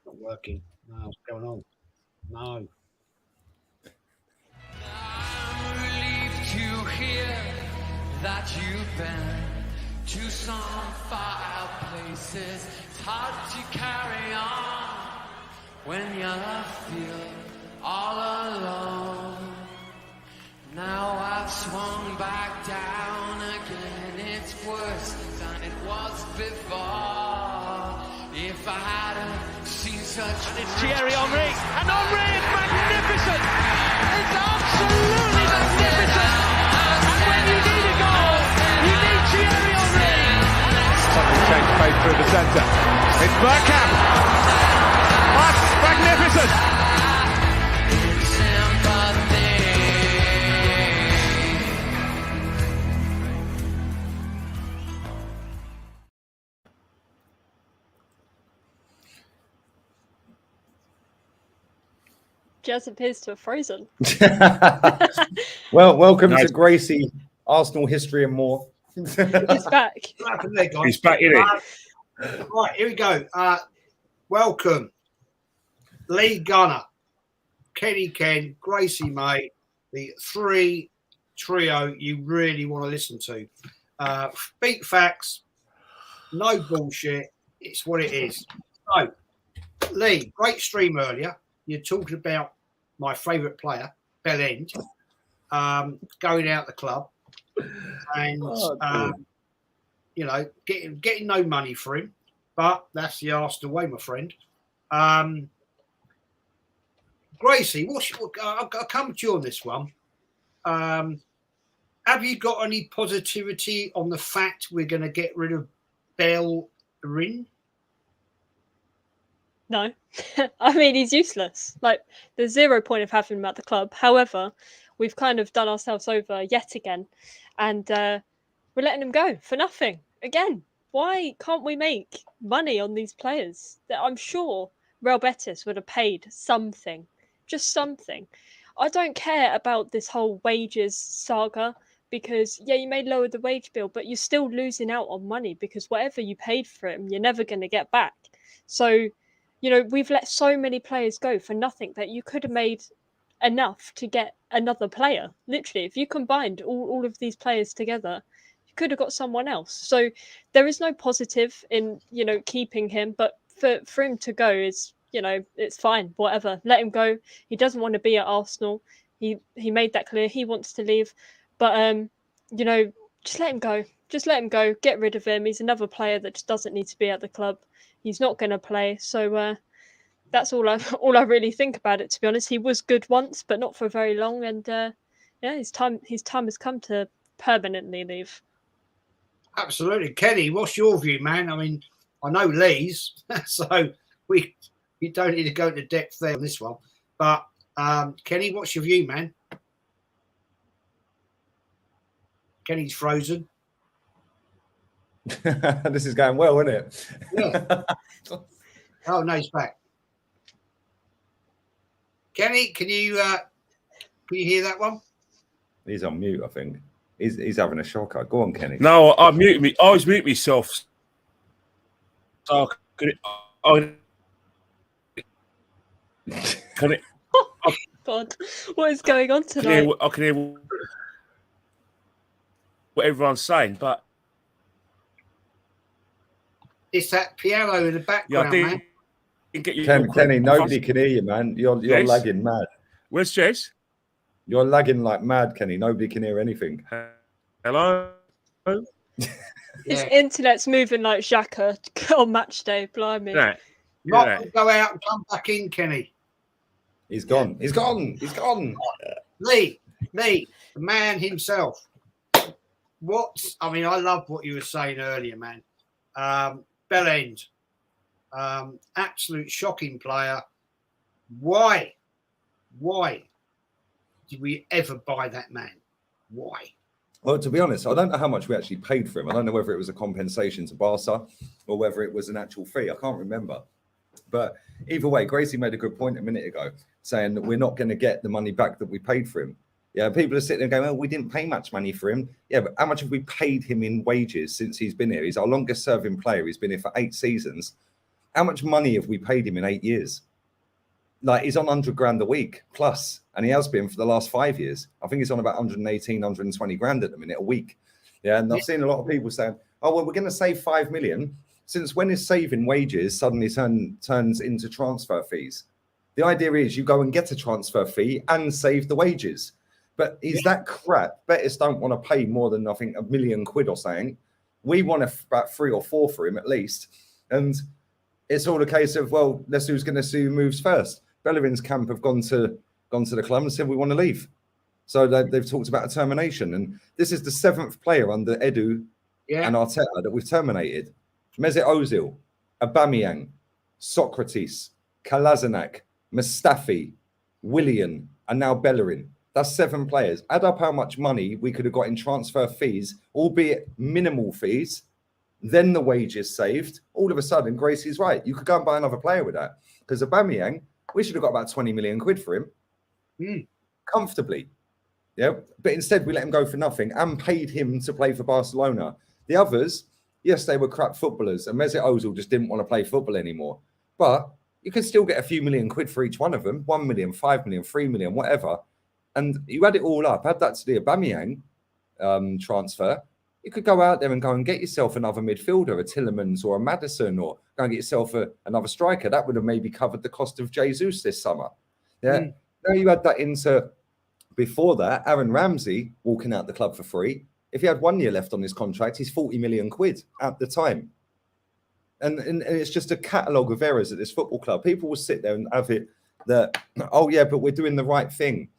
Not working. No, what's going on? No. I'm relieved to hear that you've been to some far places. It's hard to carry on when you feel all alone. Now I've swung back down again. It's worse than it was before. If I hadn't seen such... And it's Thierry Henry. And Henry is magnificent. It's absolutely magnificent. And when you need a goal, you need Thierry Henry. Suddenly changed pace through the centre. It's Bergkamp. That's magnificent. Jazz appears to have frozen. Well, welcome to Gracie, Arsenal history and more. He's back. He's back, isn't he? Right, here we go. Welcome, Lee Gunner, Kenny Ken, Gracie-Mae, the trio you really want to listen to. Beat facts, no bullshit. It's what it is. So, Lee, great stream earlier. You're talking about my favourite player, Bellerin, going out the club and you know getting no money for him, but that's the Arsenal way, my friend. Gracie, I'll come to you on this one. Have you got any positivity on the fact we're going to get rid of Bellerin? No. I mean, he's useless. Like, there's 0 point of having him at the club. However, we've kind of done ourselves over yet again. And we're letting him go for nothing. Again, why can't we make money on these players? I'm sure Real Betis would have paid something. Just something. I don't care about this whole wages saga because, yeah, you may lower the wage bill, but you're still losing out on money because whatever you paid for him, you're never going to get back. So, you know, we've let so many players go for nothing that you could have made enough to get another player. Literally, if you combined all of these players together, you could have got someone else. So there is no positive in, you know, keeping him. But for him to go is, you know, it's fine, whatever. Let him go. He doesn't want to be at Arsenal. He made that clear. He wants to leave. But, you know, just let him go. Just let him go. Get rid of him. He's another player that just doesn't need to be at the club. He's not going to play, so that's all I really think about it. To be honest, he was good once, but not for very long. And yeah, his time has come to permanently leave. Absolutely, Kenny. What's your view, man? I mean, I know Lee's, so we don't need to go into depth there on this one. But Kenny, what's your view, man? Kenny's frozen. This is going well, isn't it? Yeah. Oh no, he's back. Kenny, can you hear that one? He's on mute, I think. He's having a shocker. Go on, Kenny. No, I always mute myself. So can it? Oh, God, what is going on tonight? I can hear what everyone's saying, but it's that piano in the background, man. Kenny, nobody can hear you, man. You're lagging mad. Where's Jess? You're lagging like mad, Kenny. Nobody can hear anything. Hello? His internet's moving like Xhaka on match day, blimey. Right. Go out and come back in, Kenny. He's gone. He's gone. He's gone. Lee, the man himself. I mean, I love what you were saying earlier, man. Bellerin, absolute shocking player. Why did we ever buy that man? Why? Well, to be honest, I don't know how much we actually paid for him. I don't know whether it was a compensation to Barca or whether it was an actual fee. I can't remember. But either way, Gracie made a good point a minute ago, saying that we're not going to get the money back that we paid for him. Yeah, people are sitting there going, "Oh, we didn't pay much money for him." Yeah, but how much have we paid him in wages since he's been here? He's our longest serving player. He's been here for 8 seasons. How much money have we paid him in 8 years? Like, he's on 100 grand a week plus, and he has been for the last 5 years. I think he's on about 118, 120 grand at the minute a week. Yeah, and I've seen a lot of people saying, oh, well, we're going to save 5 million. Since when is saving wages suddenly turns into transfer fees? The idea is you go and get a transfer fee and save the wages. But is that crap? Bettors don't want to pay more than, I think, £1 million or something. We want about 3 or 4 for him at least. And it's all a case of, well, let's see who's going to see who moves first. Bellerin's camp have gone to the club and said we want to leave. So they've talked about a termination. And this is the 7th player under Edu and Arteta that we've terminated. Mesut Ozil, Aubameyang, Socrates, Kolasinac, Mustafi, Willian, and now Bellerin. That's 7 players. Add up how much money we could have got in transfer fees, albeit minimal fees, then the wages saved. All of a sudden, Gracie's right. You could go and buy another player with that. Because Aubameyang, we should have got about 20 million quid for him. Comfortably. Yeah. But instead, we let him go for nothing and paid him to play for Barcelona. The others, yes, they were crap footballers. And Mesut Ozil just didn't want to play football anymore. But you could still get a few million quid for each one of them. 1 million, 5 million, 3 million, whatever. And you add it all up, add that to the Aubameyang transfer, you could go out there and go and get yourself another midfielder, a Tillemans or a Maddison, or go and get yourself another striker. That would have maybe covered the cost of Jesus this summer. Yeah. Now you add that into, before that, Aaron Ramsey walking out the club for free. If he had 1 year left on his contract, he's 40 million quid at the time. And it's just a catalogue of errors at this football club. People will sit there and have it that, oh yeah, but we're doing the right thing.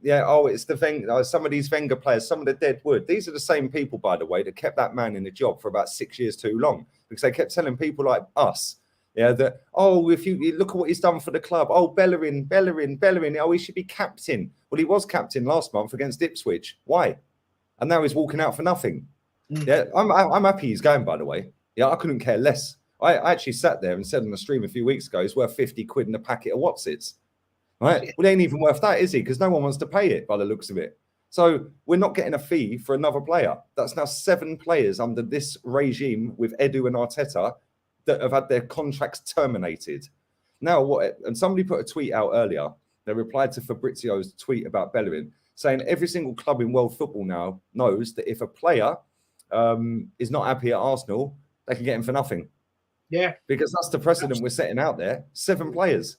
Yeah, oh, it's the some of these Wenger players, some of the dead wood. These are the same people, by the way, that kept that man in the job for about 6 years too long, because they kept telling people like us, yeah, that, oh, if you look at what he's done for the club, oh, Bellerin, oh, he should be captain. Well, he was captain last month against Ipswich. Why? And now he's walking out for nothing. Yeah, I'm happy he's going, by the way. Yeah, I couldn't care less. I actually sat there and said on the stream a few weeks ago, he's worth 50 quid in a packet of Watsits. Right? Well, it ain't even worth that, is he? Because no one wants to pay it by the looks of it. So we're not getting a fee for another player. That's now 7 players under this regime with Edu and Arteta that have had their contracts terminated. Now, and somebody put a tweet out earlier. They replied to Fabrizio's tweet about Bellerin, saying every single club in world football now knows that if a player is not happy at Arsenal, they can get him for nothing. Yeah. Because that's the precedent we're setting out there. 7 players.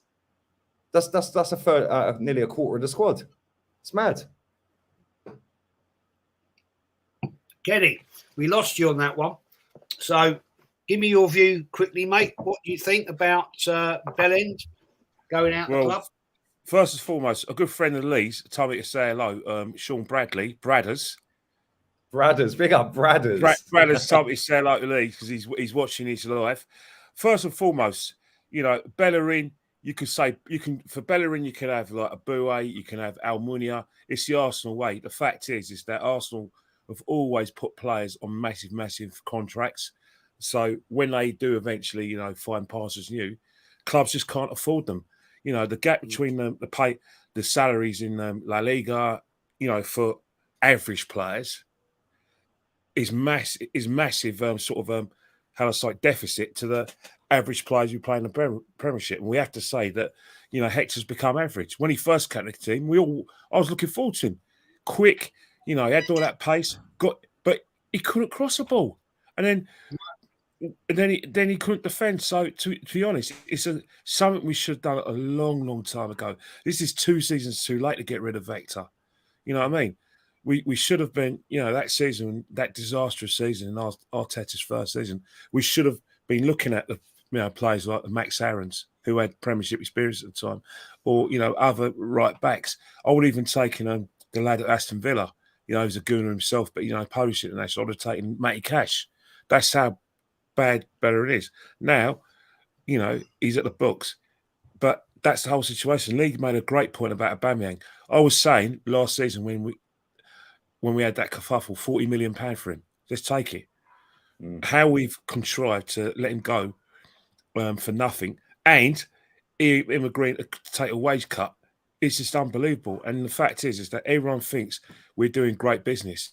That's a third, nearly a quarter of the squad. It's mad. Kenny, we lost you on that one. So give me your view quickly, mate. What do you think about Bellerin going out the club? First and foremost, a good friend of Lee's told me to say hello, Sean Bradley, Bradders, big up Bradders. Bradders told me to say hello to Lee because he's watching his live. First and foremost, you know, Bellerin, for Bellerin, you can have like a Boué, you can have Almunia. It's the Arsenal way. The fact is that Arsenal have always put players on massive contracts. So when they do eventually, you know, find pastures new, clubs just can't afford them. You know, the gap between the salaries in La Liga, you know, for average players is massive deficit to the average players who play in the Premiership. And we have to say that, you know, Hector's become average. When he first came to the team, I was looking forward to him. Quick, you know, he had all that pace, but he couldn't cross the ball. And then he couldn't defend. So to be honest, it's something we should have done a long time ago. This is 2 seasons too late to get rid of Hector. You know what I mean? We should have been, you know, that season, that disastrous season in Arteta's first season, we should have been looking at the, you know, players like Max Aarons, who had Premiership experience at the time, or, you know, other right backs. I would even taken the lad at Aston Villa, you know, he was a gooner himself, but, you know, Polish international. I would have taken Matty Cash. That's how bad Bellerin is. Now, you know, he's at the books, but that's the whole situation. League made a great point about Aubameyang. I was saying last season when we had that kerfuffle, £40 million for him. Let's take it. How we've contrived to let him go for nothing, and him agreeing to take a wage cut, it's just unbelievable. And the fact is that everyone thinks we're doing great business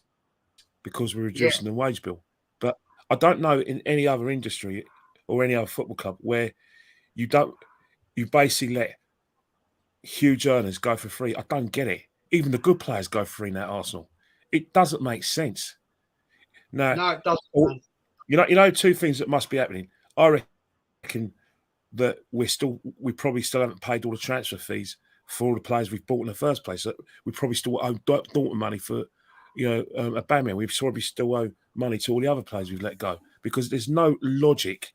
because we're reducing the wage bill. But I don't know in any other industry or any other football club where you basically let huge earners go for free. I don't get it. Even the good players go for free now at Arsenal. It doesn't make sense. Now, No, it doesn't. you know, two things that must be happening. I reckon that we probably still haven't paid all the transfer fees for all the players we've bought in the first place. So we probably still owe Dortmund money for, Aubameyang. We probably still owe money to all the other players we've let go, because there's no logic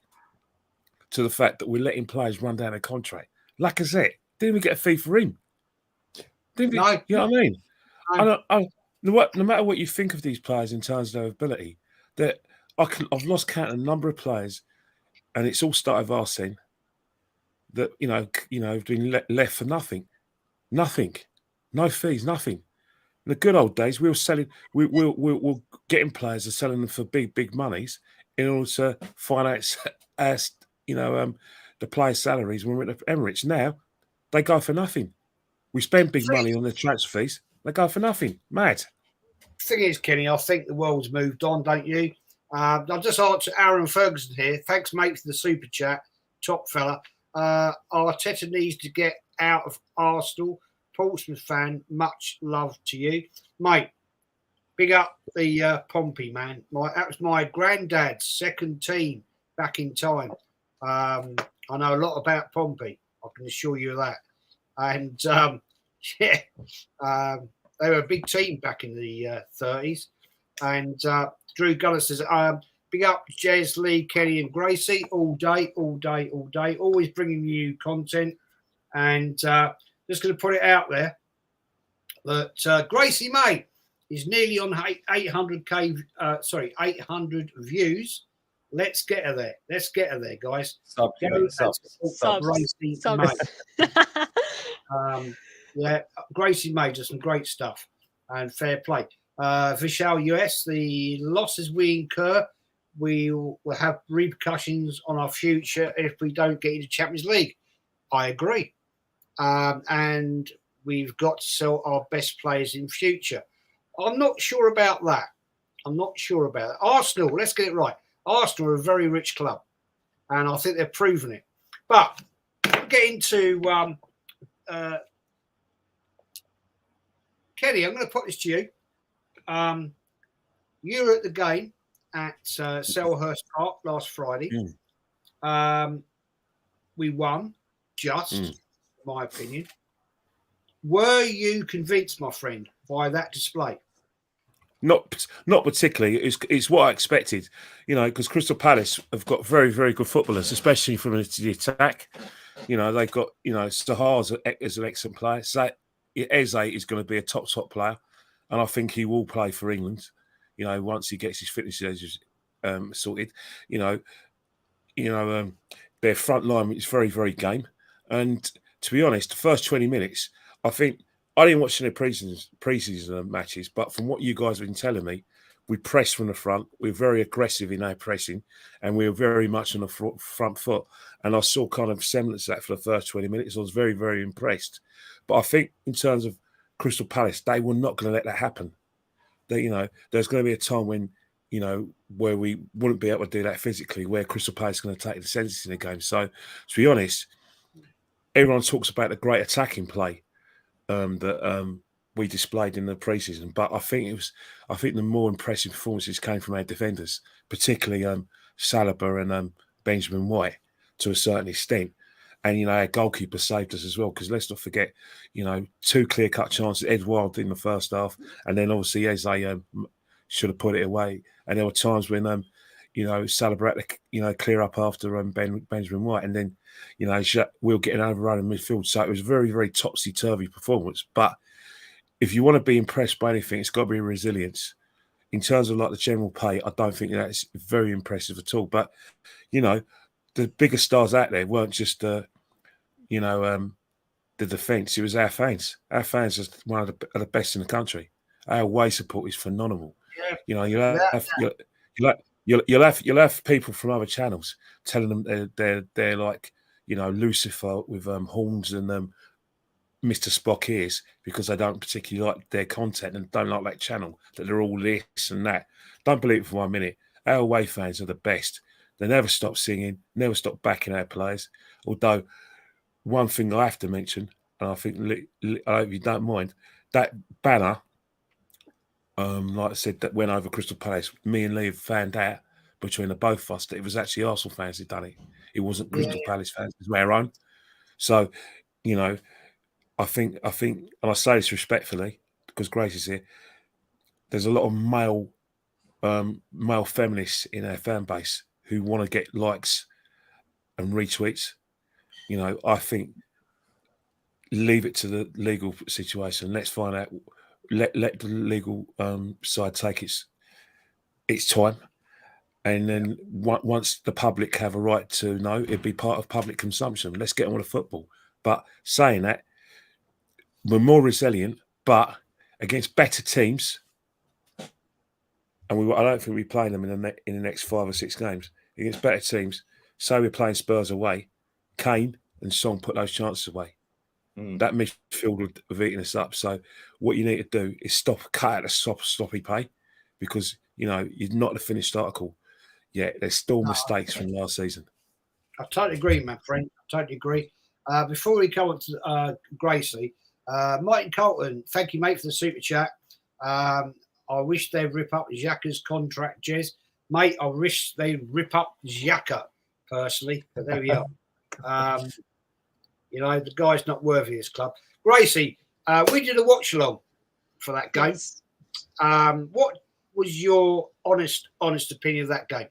to the fact that we're letting players run down a contract. Lacazette didn't even get a fee for him. You know what I mean? No. No matter what you think of these players in terms of their ability, that I've lost count of a number of players, and it's all started with Arsene, that have been left for nothing, no fees, nothing. In the good old days, we were selling, we were getting players and selling them for big monies in order to finance the players' salaries when we're at the Emirates. Now they go for nothing. We spend big money on the transfer fees. They go for nothing. Mad. Thing is, Kenny, I think the world's moved on, don't you? I'll just answer Aaron Ferguson here. Thanks, mate, for the super chat. Top fella. Arteta needs to get out of Arsenal. Portsmouth fan, much love to you. Mate, big up the Pompey, man. That was my granddad's second team back in time. I know a lot about Pompey. I can assure you of that. And, they were a big team back in the 30s. And Drew Gunner says, big up Jez, Lee, Kenny and Gracie all day. Always bringing you content. And just going to put it out there that Gracie-Mae is nearly on 800 views. Let's get her there. Guys. Gracie-Mae does some great stuff, and fair play. Vishal US, the losses we incur will have repercussions on our future if we don't get into Champions League. I agree. And we've got to sell our best players in future. I'm not sure about that. Arsenal, let's get it right. Arsenal are a very rich club, and I think they've proven it. But get into Kenny, I'm going to put this to you. You were at the game at Selhurst Park last Friday. We won, in my opinion. Were you convinced, my friend, by that display? Not particularly. It's what I expected, because Crystal Palace have got very, very good footballers, especially from the attack. They've got, Sahar is an excellent player. So Eze is going to be a top player, and I think he will play for England. Once he gets his fitness sorted. Their front line is very, very game. And to be honest, the first 20 minutes, I think I didn't watch any preseason matches, but from what you guys have been telling me, we pressed from the front. We're very aggressive in our pressing, and we were very much on the front foot. And I saw kind of semblance of that for the first 20 minutes. I was very, very impressed. But I think in terms of Crystal Palace, they were not going to let that happen. There's going to be a time when, where we wouldn't be able to do that physically, where Crystal Palace is going to take the ascendancy in the game. So, to be honest, everyone talks about the great attacking play that we displayed in the preseason, but I think the more impressive performances came from our defenders, particularly Saliba and Benjamin White to a certain extent. And our goalkeeper saved us as well, because let's not forget, two clear-cut chances. Ed Wild in the first half, and then obviously Eze should have put it away. And there were times when Saliba had to clear up after Benjamin White, and then we'll get an overrun in midfield. So it was a very, very topsy-turvy performance. But if you want to be impressed by anything, it's got to be resilience. In terms of the general play, I don't think that's very impressive at all. But the biggest stars out there weren't just the defence. It was our fans. Our fans are one of the best in the country. Our away support is phenomenal. Yeah. You'll have people from other channels telling them they're like Lucifer with horns and Mr. Spock ears, because they don't particularly like their content and don't like that channel, that they're all this and that. Don't believe it for 1 minute. Our away fans are the best. They never stop singing, never stop backing our players. Although, one thing I have to mention, and I think, I hope you don't mind, that banner, like I said, that went over Crystal Palace, me and Lee have found out between the both of us that it was actually Arsenal fans who'd done it. It wasn't Crystal Palace fans, it was our own. So, you know, I think, and I say this respectfully because Grace is here, there's a lot of male feminists in our fan base who want to get likes and retweets. You know, I think leave it to the legal situation. Let's find out. Let the legal side take its time, and then once the public have a right to know, it'd be part of public consumption. Let's get on with the football. But saying that, we're more resilient, but against better teams, and I don't think we're playing them in the next 5 or 6 games against better teams. So we're playing Spurs away. Kane and Song put those chances away. That midfield have eaten us up. So what you need to do is cut out the sloppy play, because you know you're not the finished article. Yeah, there's still mistakes from last season. I totally agree, my friend. I totally agree. Before we come on to Gracie, Martin Colton, thank you, mate, for the super chat. I wish they'd rip up Xhaka's contract, Jez. Mate, I wish they'd rip up Xhaka, personally, but there we are. You know, the guy's not worthy of this club. Gracie, we did a watch-along for that game. Yes. What was your honest opinion of that game?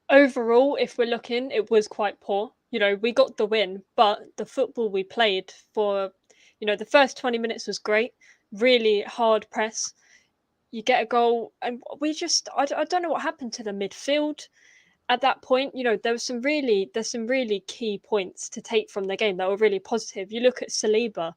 Overall, if we're looking, it was quite poor. You know, we got the win, but the football we played for, you know, the first 20 minutes was great. Really hard press. You get a goal, and we just, I don't know what happened to the midfield. At that point, you know, there's some really key points to take from the game that were really positive. You look at Saliba,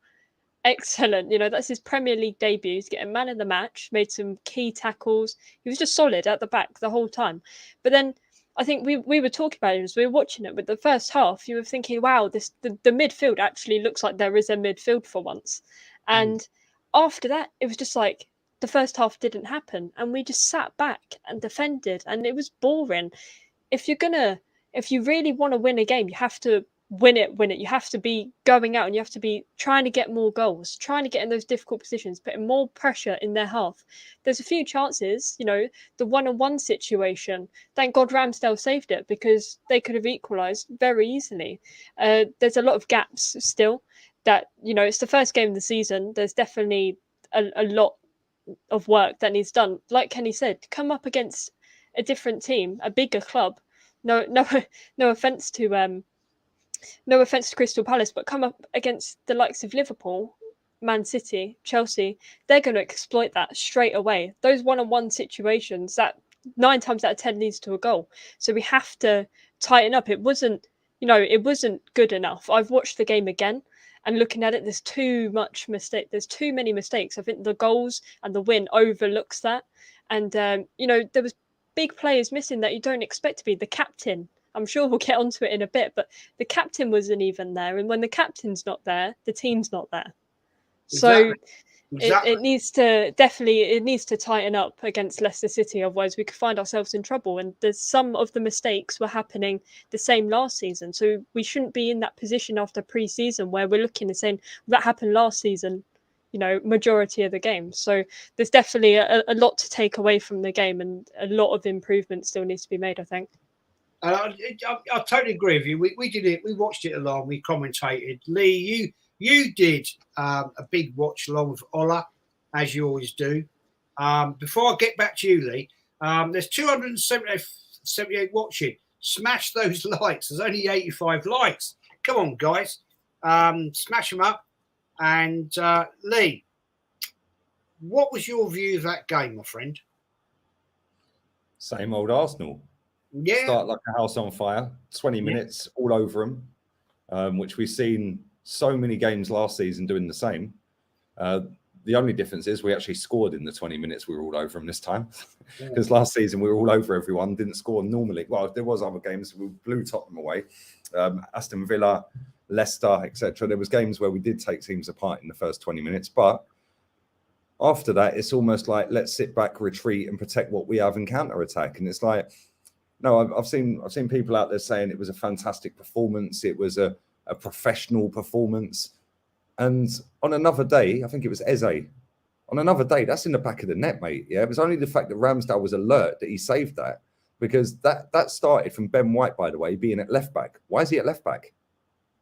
excellent. You know, that's his Premier League debut. He's getting man of the match, made some key tackles. He was just solid at the back the whole time. But then I think we were talking about it as we were watching it. With the first half, you were thinking, wow, the midfield actually looks like there is a midfield for once. And after that, it was just like the first half didn't happen, and we just sat back and defended, and it was boring. If you really want to win a game, you have to win it. You have to be going out and you have to be trying to get more goals, trying to get in those difficult positions, putting more pressure in their half. There's a few chances, you know, the 1-on-1 situation. Thank God Ramsdale saved it, because they could have equalised very easily. There's a lot of gaps still that, you know, it's the first game of the season. There's definitely a lot of work that needs done. Like Kenny said, come up against a different team, a bigger club. No offense to Crystal Palace, but come up against the likes of Liverpool, Man City, Chelsea. They're going to exploit that straight away. Those 1-on-1 situations, that 9 times out of 10 leads to a goal. So we have to tighten up. It wasn't good enough. I've watched the game again, and looking at it, there's too much mistake. There's too many mistakes. I think the goals and the win overlooks that. And you know, there was big players missing that you don't expect to be. The captain, I'm sure we'll get onto it in a bit, but the captain wasn't even there. And when the captain's not there, the team's not there. So Exactly. it needs to tighten up against Leicester City. Otherwise we could find ourselves in trouble. And there's some of the mistakes were happening the same last season. So we shouldn't be in that position after pre-season where we're looking and saying that happened last season, you know, majority of the game. So there's definitely a lot to take away from the game, and a lot of improvement still needs to be made, I think. I totally agree with you. We did it. We watched it along. We commentated. Lee, you did a big watch along with Ola, as you always do. Before I get back to you, Lee, there's 278 watching. Smash those likes. There's only 85 likes. Come on, guys. Smash them up. And Lee, what was your view of that game, my friend? Same old Arsenal. Yeah. Start like a house on fire. 20 minutes all over them, which we've seen so many games last season doing the same. The only difference is we actually scored in the 20 minutes we were all over them this time. Because last season we were all over everyone, didn't score normally. Well, there was other games, we blew Tottenham away. Aston Villa, Leicester, etc. There was games where we did take teams apart in the first 20 minutes, but After that, it's almost like, let's sit back, retreat, and protect what we have and counter-attack. And it's like, no, I've seen people out there saying it was a fantastic performance. It was a professional performance. And on another day, I think it was Eze. On another day, that's in the back of the net, mate. Yeah, it was only the fact that Ramsdale was alert that he saved that, because that started from Ben White, by the way, being at left back. Why is he at left back?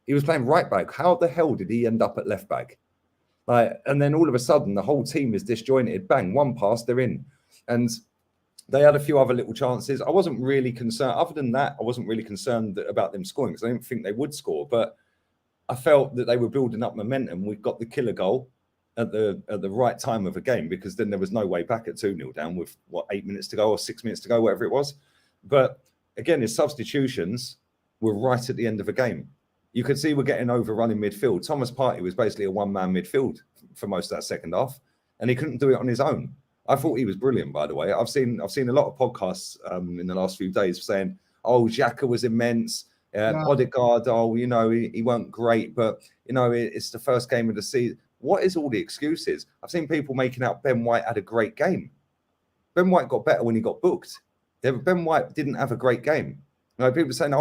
He was playing right back. How the hell did he end up at left back? And then all of a sudden, the whole team is disjointed. Bang, one pass, they're in. And they had a few other little chances. I wasn't really concerned. Other than that, I wasn't really concerned about them scoring, because I didn't think they would score. But I felt that they were building up momentum. We got the killer goal at the right time of a game, because then there was no way back at 2-0 down with, 8 minutes to go or 6 minutes to go, whatever it was. But again, his substitutions were right at the end of a game. You could see we're getting overrun in midfield. Thomas Partey was basically a one-man midfield for most of that second half, and he couldn't do it on his own. I thought he was brilliant, by the way. I've seen a lot of podcasts in the last few days saying, oh, Xhaka was immense. Odegaard, he weren't great, but, it's the first game of the season. What is all the excuses? I've seen people making out Ben White had a great game. Ben White got better when he got booked. Ben White didn't have a great game. People are saying,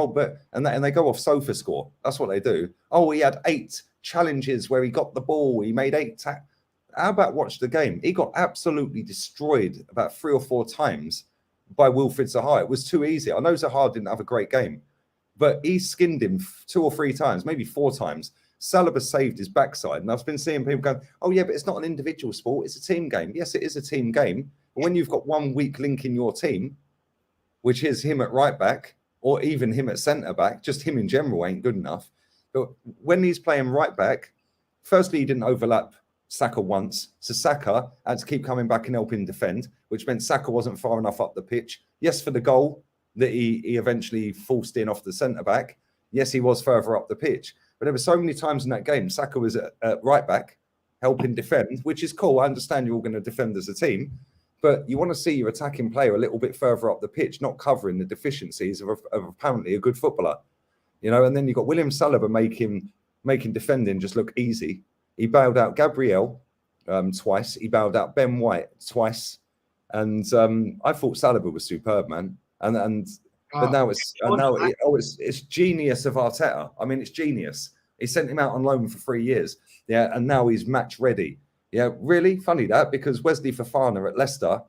and they go off sofa score. That's what they do. Oh, he had 8 challenges where he got the ball. He made 8 tackles. How about watch the game? He got absolutely destroyed about 3 or 4 times by Wilfried Zaha. It was too easy. I know Zaha didn't have a great game, but he skinned him 2 or 3 times, maybe 4 times. Saliba saved his backside. And I've been seeing people going, oh, yeah, but it's not an individual sport. It's a team game. Yes, it is a team game. But when you've got one weak link in your team, which is him at right back, or even him at centre back, just him in general ain't good enough. But when he's playing right back, firstly, he didn't overlap Saka once. So Saka had to keep coming back and helping defend, which meant Saka wasn't far enough up the pitch. Yes, for the goal that he eventually forced in off the centre back. Yes, he was further up the pitch. But there were so many times in that game, Saka was at right back, helping defend, which is cool. I understand you're all going to defend as a team. But you want to see your attacking player a little bit further up the pitch, not covering the deficiencies of apparently a good footballer. And then you've got William Saliba making defending just look easy. He bailed out Gabriel twice. He bailed out Ben White twice. And I thought Saliba was superb, man. But now it's genius of Arteta. I mean, it's genius. He sent him out on loan for 3 years. Yeah, and now he's match ready. Yeah, really funny that, because Wesley Fofana at Leicester,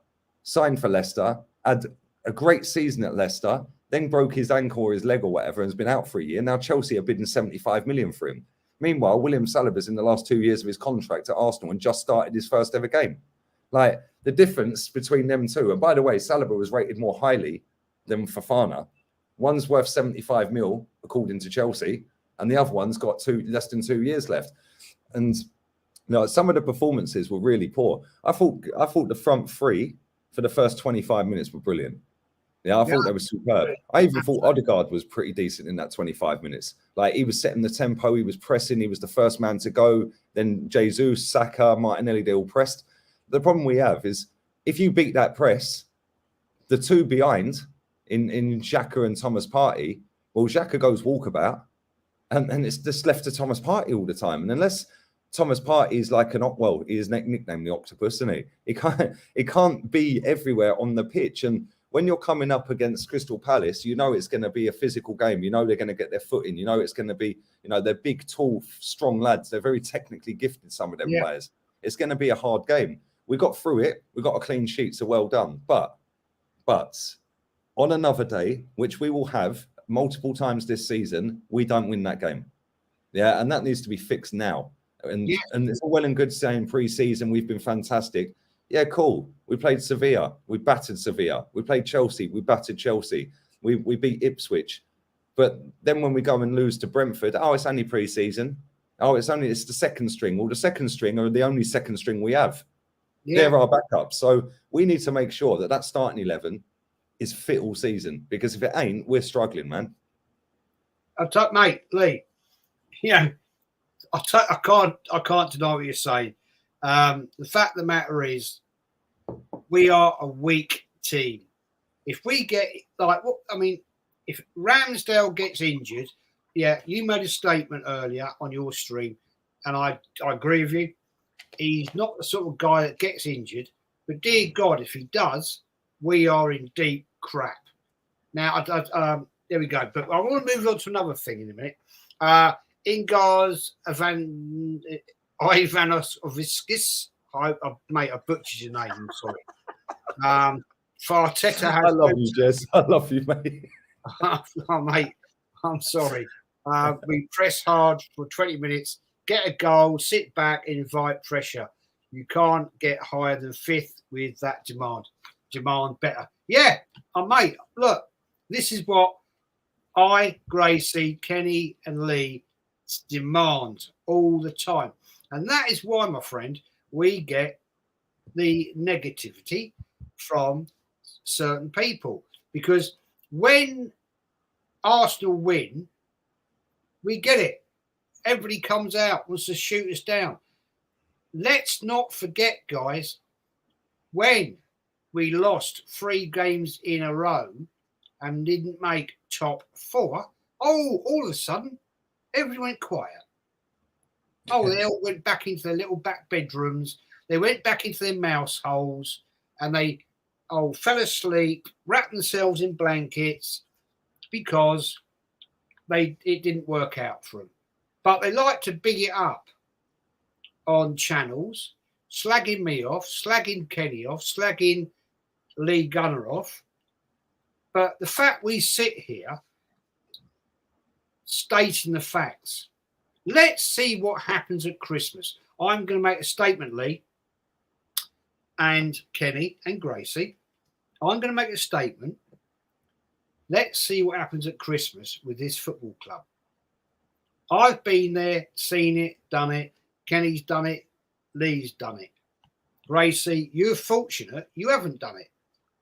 signed for Leicester, had a great season at Leicester, then broke his ankle or his leg or whatever and has been out for a year. Now Chelsea are bidding 75 million for him. Meanwhile, William Saliba's in the last 2 years of his contract at Arsenal and just started his first ever game. Like, the difference between them two, and by the way, Saliba was rated more highly than Fofana. One's worth 75 mil, according to Chelsea, and the other one's got less than 2 years left. And some of the performances were really poor. I thought the front three for the first 25 minutes were brilliant. Yeah, I thought they were superb. I even thought Odegaard was pretty decent in that 25 minutes. Like, he was setting the tempo, he was pressing, he was the first man to go. Then Jesus, Saka, Martinelli, they all pressed. The problem we have is, if you beat that press, the two behind in Xhaka and Thomas Partey, well, Xhaka goes walkabout, and it's just left to Thomas Partey all the time. And unless Thomas Partey is like he is nicknamed the Octopus, isn't he? He can't be everywhere on the pitch. And when you're coming up against Crystal Palace, it's going to be a physical game. They're going to get their foot in. It's going to be, they're big, tall, strong lads. They're very technically gifted, some of them players. It's going to be a hard game. We got through it. We got a clean sheet, so well done. But on another day, which we will have multiple times this season, we don't win that game. Yeah, and that needs to be fixed now. And it's all well and good saying pre-season we've been fantastic. Yeah, cool. We played Sevilla. We battered Sevilla. We played Chelsea. We battered Chelsea. We beat Ipswich. But then when we go and lose to Brentford, it's only pre-season. It's the second string. Well, the second string are the only second string we have. Yeah. They're our backups. So we need to make sure that starting 11 is fit all season, because if it ain't, we're struggling, man. Mate, Lee, I can't deny what you're saying. The fact of the matter is, we are a weak team. If we get if Ramsdale gets injured, you made a statement earlier on your stream, and I agree with you. He's not the sort of guy that gets injured. But dear God, if he does, we are in deep crap. Now, there we go. But I want to move on to another thing in a minute. Ingars Ivanos Oviskis. Mate, I butchered your name. I'm sorry. Farteta has. I love you, Jez. I love you, mate. Oh, mate, I'm sorry. We press hard for 20 minutes, get a goal, sit back, invite pressure. You can't get higher than 5th with that demand. Demand better. Yeah, mate, look, this is what I, Gracie, Kenny, and Lee demand all the time. And that is why, my friend, we get the negativity from certain people. Because when Arsenal win, we get it. Everybody comes out, wants to shoot us down. Let's not forget, guys, when we lost 3 games in a row and didn't make top 4, all of a sudden, everyone went quiet. They all went back into their little back bedrooms. They went back into their mouse holes and they fell asleep, wrapped themselves in blankets because it didn't work out for them. But they like to big it up on channels, slagging me off, slagging Kenny off, slagging Lee Gunner off. But the fact we sit here stating the facts. Let's see what happens at Christmas. I'm going to make a statement, Lee and Kenny and Gracie. I'm going to make a statement. Let's see what happens at Christmas with this football club. I've been there, seen it, done it. Kenny's done it. Lee's done it. Gracie, you're fortunate. You haven't done it.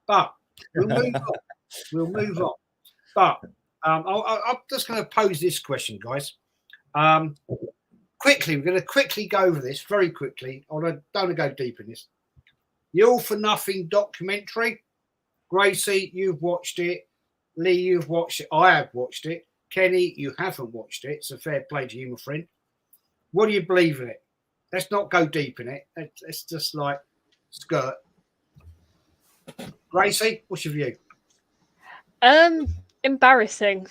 But we'll move on. We'll move on. But I'm just going to pose this question, guys. Quickly, we're going to quickly go over this very quickly. I don't want to go deep in this. The All for Nothing documentary. Gracie, you've watched it. Lee, you've watched it. I have watched it. Kenny, you haven't watched it. It's a fair play to you, my friend. What do you believe in it? Let's not go deep in it. It's just like skirt. Gracie, what's your view? Embarrassing.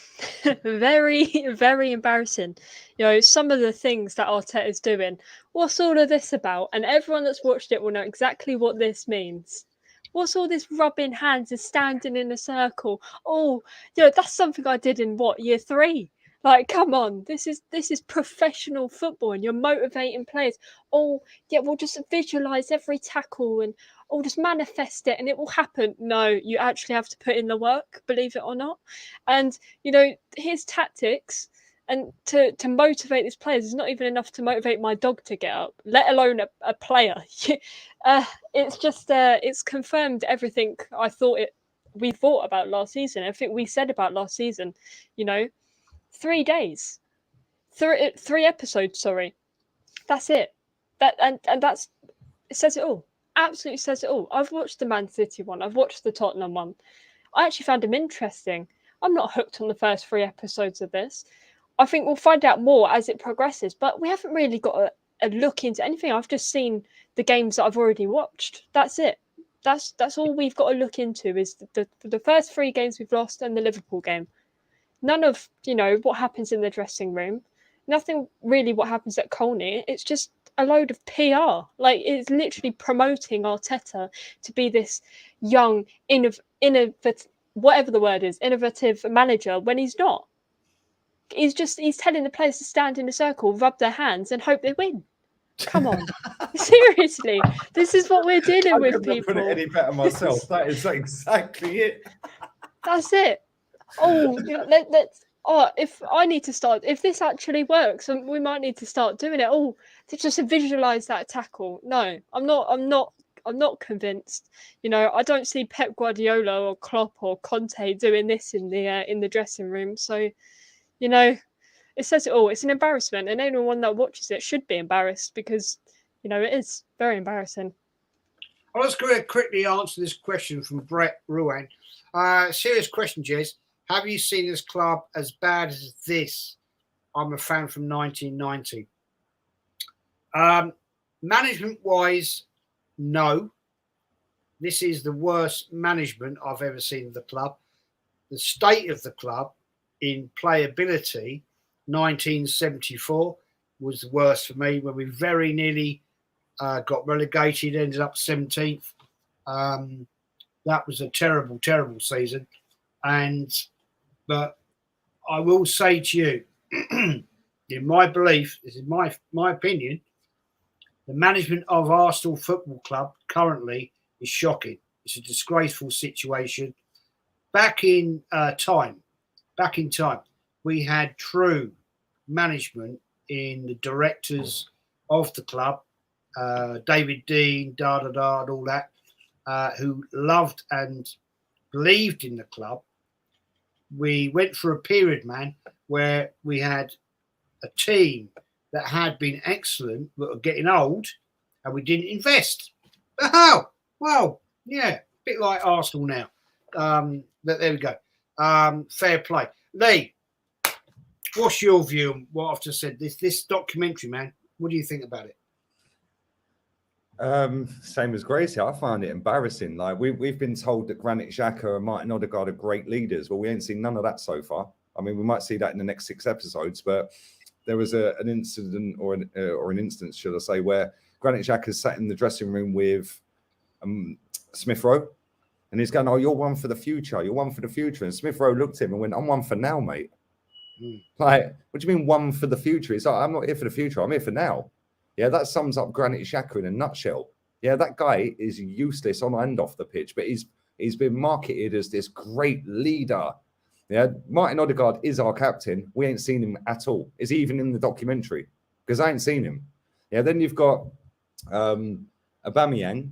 Very, very embarrassing. Some of the things that Arteta's doing. What's all of this about? And everyone that's watched it will know exactly what this means. What's all this rubbing hands and standing in a circle? That's something I did in year 3. Like, come on, this is professional football, and you're motivating players. We'll just visualize every tackle and just manifest it, and it will happen. No, you actually have to put in the work, believe it or not. And his tactics and to motivate these players is not even enough to motivate my dog to get up, let alone a player. It's just it's confirmed everything we thought about last season. I think we said about last season. 3 days, 3 episodes. Sorry, that's it. And that's it. Says it all. Absolutely says it all. I've watched the Man City one. I've watched the Tottenham one. I actually found them interesting. I'm not hooked on the first 3 episodes of this. I think we'll find out more as it progresses, but we haven't really got a look into anything. I've just seen the games that I've already watched. That's it. That's all we've got to look into is the first 3 games we've lost and the Liverpool game. None of, what happens in the dressing room. Nothing really what happens at Colney. It's just a load of PR. Like, it's literally promoting Arteta to be this young, innovative, whatever the word is, innovative manager when he's not. He's telling the players to stand in a circle, rub their hands and hope they win. Come on. Seriously. This is what we're dealing with, people. I couldn't put it any better myself. That is exactly it. That's it. If I need to start, if this actually works, we might need to start doing it. To just visualize that tackle. No, I'm not convinced. I don't see Pep Guardiola or Klopp or Conte doing this in the dressing room. So, it says it all. It's an embarrassment, and anyone that watches it should be embarrassed because, it is very embarrassing. Well, let's go ahead quickly answer this question from Brett Ruan. Serious question, Jez. Have you seen this club as bad as this? I'm a fan from 1990. Management-wise, no. This is the worst management I've ever seen of the club. The state of the club in playability, 1974, was the worst for me when we very nearly got relegated, ended up 17th. That was a terrible, terrible season. But I will say to you, in my belief, this is my opinion, the management of Arsenal Football Club currently is shocking. It's a disgraceful situation. Back in time, we had true management in the directors of the club, David Dean, and all that, who loved and believed in the club. We went for a period, man, where we had a team that had been excellent but were getting old, and we didn't invest. Oh, well, yeah, a bit like Arsenal now. But there we go. Fair play. Lee, what's your view on what I've just said? This documentary, man, what do you think about it? Same as Gracie, I find it embarrassing. Like we've been told that Granit Xhaka and Martin Odegaard are great leaders. Well, we ain't seen none of that so far. I mean, we might see that in the next 6 episodes, but there was an incident or an instance, should I say, where Granit Xhaka sat in the dressing room with Smith Rowe, and he's going, "Oh, you're one for the future. You're one for the future." And Smith Rowe looked at him and went, "I'm one for now, mate." Like, what do you mean one for the future? He's like, "I'm not here for the future. I'm here for now." Yeah, that sums up Granit Xhaka in a nutshell. Yeah, that guy is useless on and off the pitch, but he's been marketed as this great leader. Yeah, Martin Odegaard is our captain. We ain't seen him at all. Is he even in the documentary? Because I ain't seen him. Yeah, then you've got Aubameyang,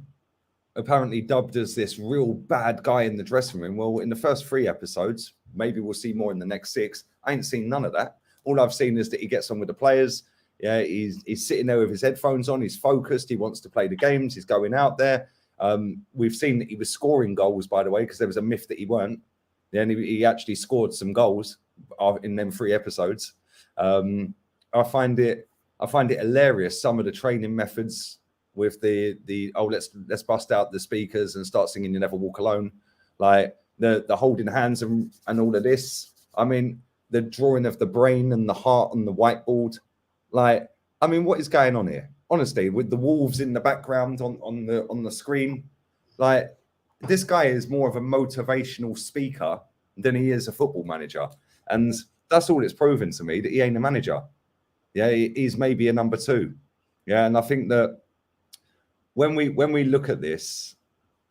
apparently dubbed as this real bad guy in the dressing room. Well, in the first 3 episodes, maybe we'll see more in the next 6. I ain't seen none of that. All I've seen is that he gets on with the players. Yeah, he's sitting there with his headphones on. He's focused. He wants to play the games. He's going out there. We've seen that he was scoring goals, by the way, because there was a myth that he weren't. Then he actually scored some goals in them 3 episodes. I find it hilarious, some of the training methods with the let's bust out the speakers and start singing "You Never Walk Alone," like the holding hands and all of this. I mean, the drawing of the brain and the heart on the whiteboard. Like, I mean, what is going on here? Honestly, with the wolves in the background on the screen, like, this guy is more of a motivational speaker than he is a football manager, and that's all it's proven to me, that he ain't a manager. Yeah, he's maybe a number 2. Yeah, and I think that when we look at this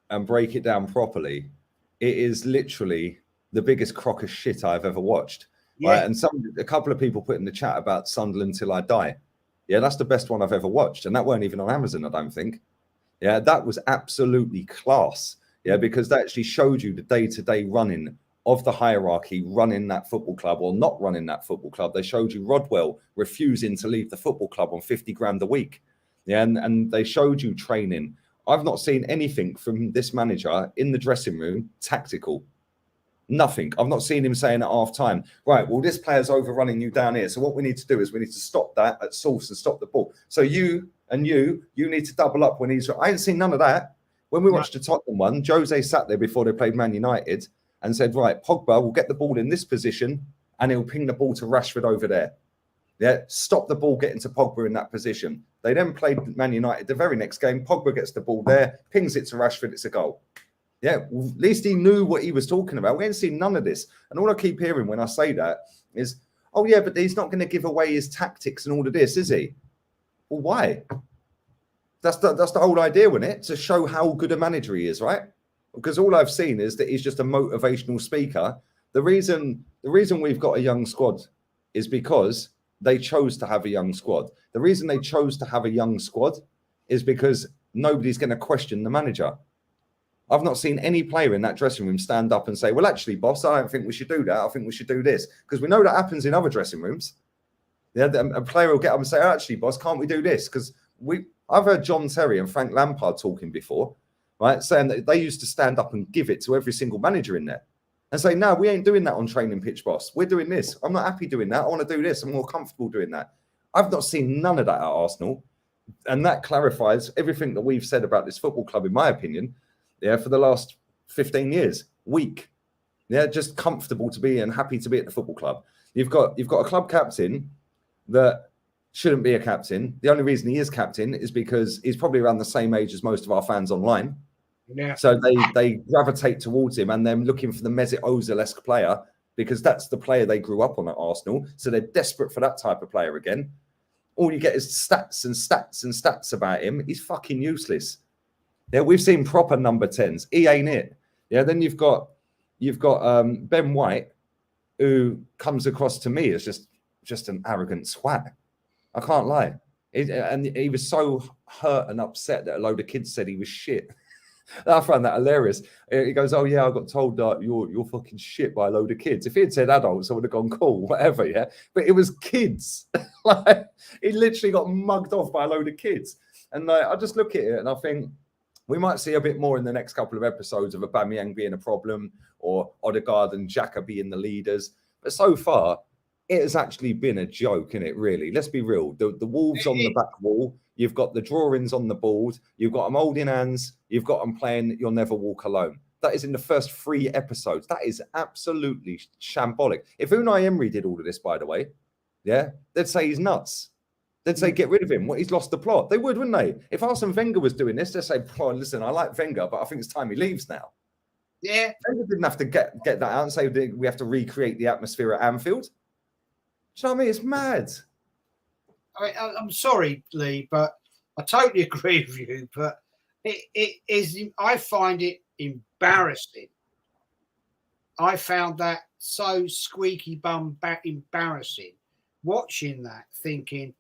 and break it down properly, it is literally the biggest crock of shit I've ever watched. Yeah. Right? And a couple of people put in the chat about Sunderland Till I Die. Yeah, that's the best one I've ever watched, and that weren't even on Amazon, I don't think. Yeah, that was absolutely class. Yeah, because that actually showed you the day-to-day running of the hierarchy, running that football club or not running that football club. They showed you Rodwell refusing to leave the football club on 50 grand a week. Yeah, and they showed you training. I've not seen anything from this manager in the dressing room tactical. Nothing. I've not seen him saying at half time, right, well, this player's overrunning you down here. So what we need to do is we need to stop that at source and stop the ball. So you need to double up when he's... I ain't seen none of that. When we watched the Tottenham one, Jose sat there before they played Man United and said, right, Pogba will get the ball in this position and he'll ping the ball to Rashford over there. Yeah, stop the ball getting to Pogba in that position. They then played Man United the very next game. Pogba gets the ball there, pings it to Rashford, it's a goal. Yeah, well, at least he knew what he was talking about. We ain't seen none of this. And all I keep hearing when I say that is, oh, yeah, but he's not going to give away his tactics and all of this, is he? Well, why? That's the whole idea, isn't it? To show how good a manager he is, right? Because all I've seen is that he's just a motivational speaker. The reason we've got a young squad is because they chose to have a young squad. The reason they chose to have a young squad is because nobody's going to question the manager. I've not seen any player in that dressing room stand up and say, well, actually, boss, I don't think we should do that. I think we should do this. Because we know that happens in other dressing rooms. Yeah, a player will get up and say, actually, boss, can't we do this? Because I've heard John Terry and Frank Lampard talking before, right, saying that they used to stand up and give it to every single manager in there and say, no, we ain't doing that on training pitch, boss. We're doing this. I'm not happy doing that. I want to do this. I'm more comfortable doing that. I've not seen none of that at Arsenal. And that clarifies everything that we've said about this football club, in my opinion, for the last 15 years. Weak. Just comfortable to be and happy to be at the football club. You've got a club captain that shouldn't be a captain. The only reason he is captain is because he's probably around the same age as most of our fans online. Yeah. So they gravitate towards him, and they're looking for the Mesut Ozil-esque player because that's the player they grew up on at Arsenal. So they're desperate for that type of player again. All you get is stats and stats and stats about him. He's fucking useless. We've seen proper number 10s. He ain't it. Then you've got Ben White, who comes across to me as just an arrogant swat. I can't lie. And he was so hurt and upset that a load of kids said he was shit. I found that hilarious. He goes, "Oh yeah, I got told that you're fucking shit by a load of kids." If he had said adults, I would have gone cool, whatever. Yeah, but it was kids. Like he literally got mugged off by a load of kids. And I just look at it and I think we might see a bit more in the next couple of episodes of Aubameyang being a problem or Odegaard and Xhaka being the leaders. But so far, it has actually been a joke, isn't it? Really, let's be real. The Wolves on the back wall. You've got the drawings on the board. You've got them holding hands. You've got them playing You'll Never Walk Alone. That is in the first 3 episodes. That is absolutely shambolic. If Unai Emery did all of this, by the way, they'd say he's nuts. They'd say get rid of him. He's lost the plot. They would, wouldn't they? If Arsene Wenger was doing this, they'd say, "Oh, listen, I like Wenger, but I think it's time he leaves now." Yeah. Wenger didn't have to get that out and say we have to recreate the atmosphere at Anfield. Do you know what I mean? It's mad. I'm sorry, Lee, but I totally agree with you. But it is. I find it embarrassing. I found that so squeaky bum back embarrassing. Watching that, thinking,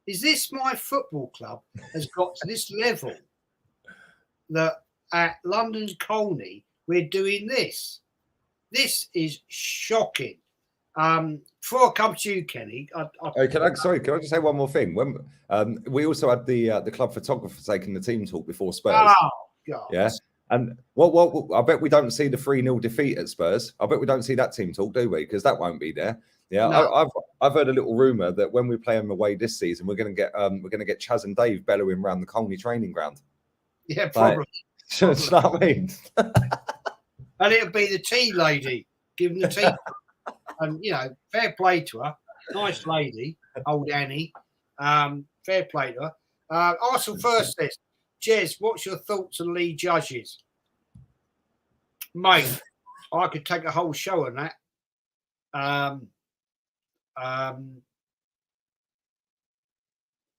is this my football club has got to this level that at London's Colney we're doing this? This is shocking. Before I come to you, Kenny, can I just say one more thing? When we also had the club photographer taking the team talk before Spurs. Oh God! Yeah, and what I bet we don't see the 3-0 defeat at Spurs. I bet we don't see that team talk, do we? Because that won't be there. Yeah, no. I've heard a little rumor that when we play them away this season, we're going to get Chaz and Dave Bellerin around the Colney training ground. Yeah, probably. Do you know what I mean? And it'll be the tea lady giving the tea. And, fair play to her. Nice lady, old Annie. Fair play to her. Arsenal first says, Jez, what's your thoughts on Lee Judges? Mate, I could take a whole show on that.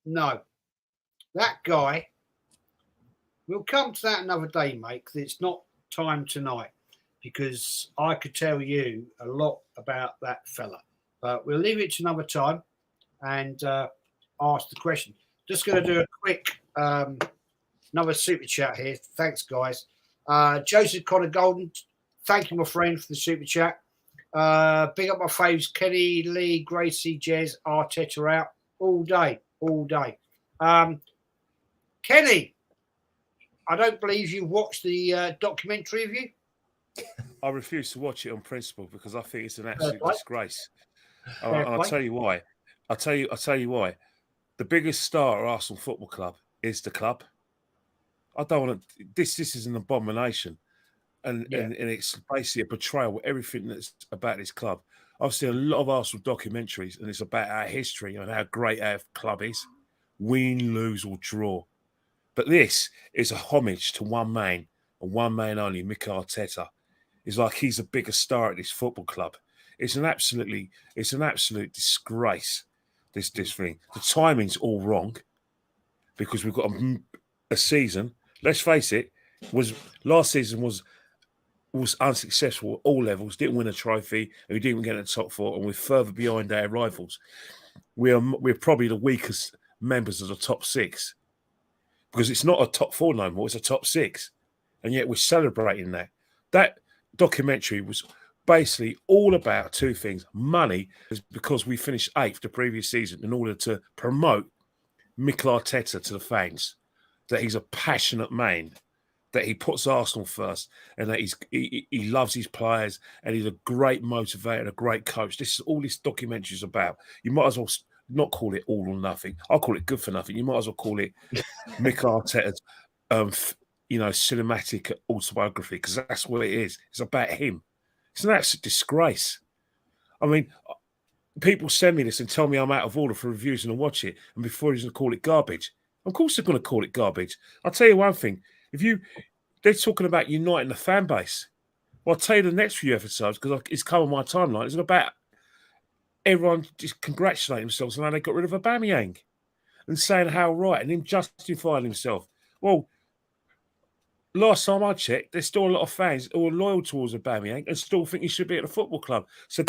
No. That guy, we'll come to that another day, mate, because it's not time tonight. Because I could tell you a lot about that fella. But we'll leave it to another time and ask the question. Just going to do a quick another super chat here. Thanks, guys. Joseph Connor Golden, thank you, my friend, for the super chat. Big up my faves, Kenny, Lee, Gracie, Jez, Arteta out all day. Kenny, I don't believe you watched the documentary, have you? I refuse to watch it on principle because I think it's an absolute disgrace. And I'll tell you why. I'll tell you why. The biggest star at Arsenal Football Club is the club. I don't want to. This is an abomination, and it's basically a betrayal of everything that's about this club. I've seen a lot of Arsenal documentaries, and it's about our history and how great our club is. Win, lose, or draw. But this is a homage to one man and one man only, Mikel Arteta. It's like he's a bigger star at this football club. It's an absolute disgrace. This thing. The timing's all wrong because we've got a season. Let's face it. Last season was unsuccessful at all levels. Didn't win a trophy, and we didn't get in the top 4, and we're further behind our rivals. We're probably the weakest members of the top 6 because it's not a top 4 no more. It's a top 6, and yet we're celebrating that. That documentary was basically all about 2 things. Money is because we finished 8th the previous season in order to promote Mikel Arteta to the fans, that he's a passionate man, that he puts Arsenal first, and that he loves his players, and he's a great motivator, a great coach. This is all this documentary is about. You might as well not call it all or nothing. I'll call it good for nothing. You might as well call it Mick Arteta's, cinematic autobiography, because that's what it is. It's about him. It's an absolute disgrace. I mean, people send me this and tell me I'm out of order for reviews and I watch it, and before he's going to call it garbage. Of course they're going to call it garbage. I'll tell you one thing. They're talking about uniting the fan base. Well, I'll tell you the next few episodes, because it's covered my timeline. It's about everyone just congratulating themselves on how they got rid of Aubameyang and saying how right, and him justifying himself. Well, last time I checked, there's still a lot of fans who are loyal towards Aubameyang and still think he should be at the football club. So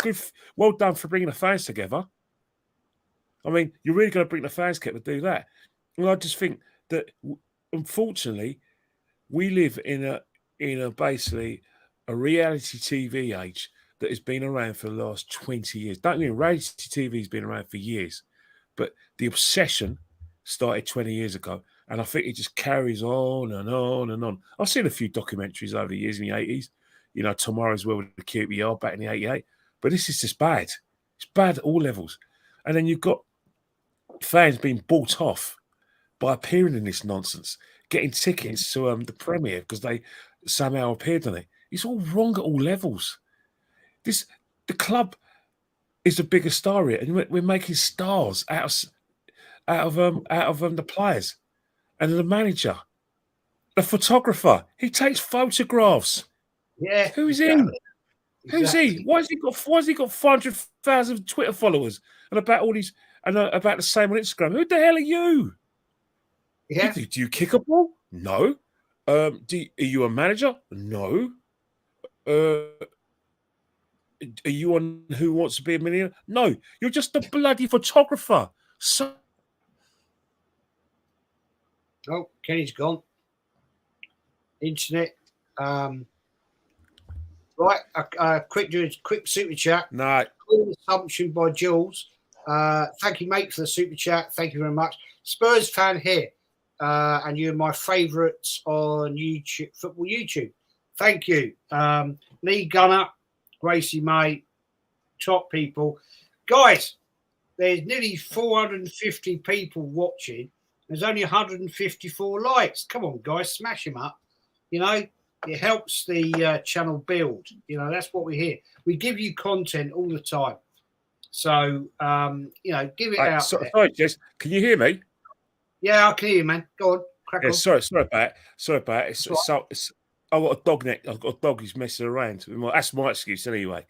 well done for bringing the fans together. I mean, you're really going to bring the fans together to do that. And I just think that, unfortunately, we live in a basically a reality TV age that has been around for the last 20 years. Don't get me wrong, reality TV has been around for years, but the obsession started 20 years ago, and I think it just carries on and on and on. I've seen a few documentaries over the years in the 80s, Tomorrow's World with the QPR back in the 88, but this is just bad. It's bad at all levels. And then you've got fans being bought off by appearing in this nonsense, getting tickets to the premiere because they somehow appeared on it. It's all wrong at all levels. The club is the biggest star here, and we're making stars out of the players, and the manager, the photographer. He takes photographs. Yeah. Who's he? Who's he? Why has he got 500,000 Twitter followers and about all these about the same on Instagram? Who the hell are you? Yeah. Do you kick a ball? No. Are you a manager? No. Are you on Who Wants to Be a Millionaire? No. You're just a bloody photographer. So. Oh, Kenny's gone. Internet. Right, quick super chat. No. Assumption by Jules. Thank you, mate, for the super chat. Thank you very much. Spurs fan here, and you're my favourites on YouTube, football YouTube. Thank you, Lee Gunner, Gracie-Mae, top people, guys. There's nearly 450 people watching. There's only 154 likes. Come on, guys, smash them up. It helps the channel build. That's what we're here. We give you content all the time. So, give it out. Sorry, Jess, can you hear me? Yeah, I can hear you, man. Go on, crack on. Sorry about it. I've got a dog neck. I've got a dog who's messing around. That's my excuse anyway.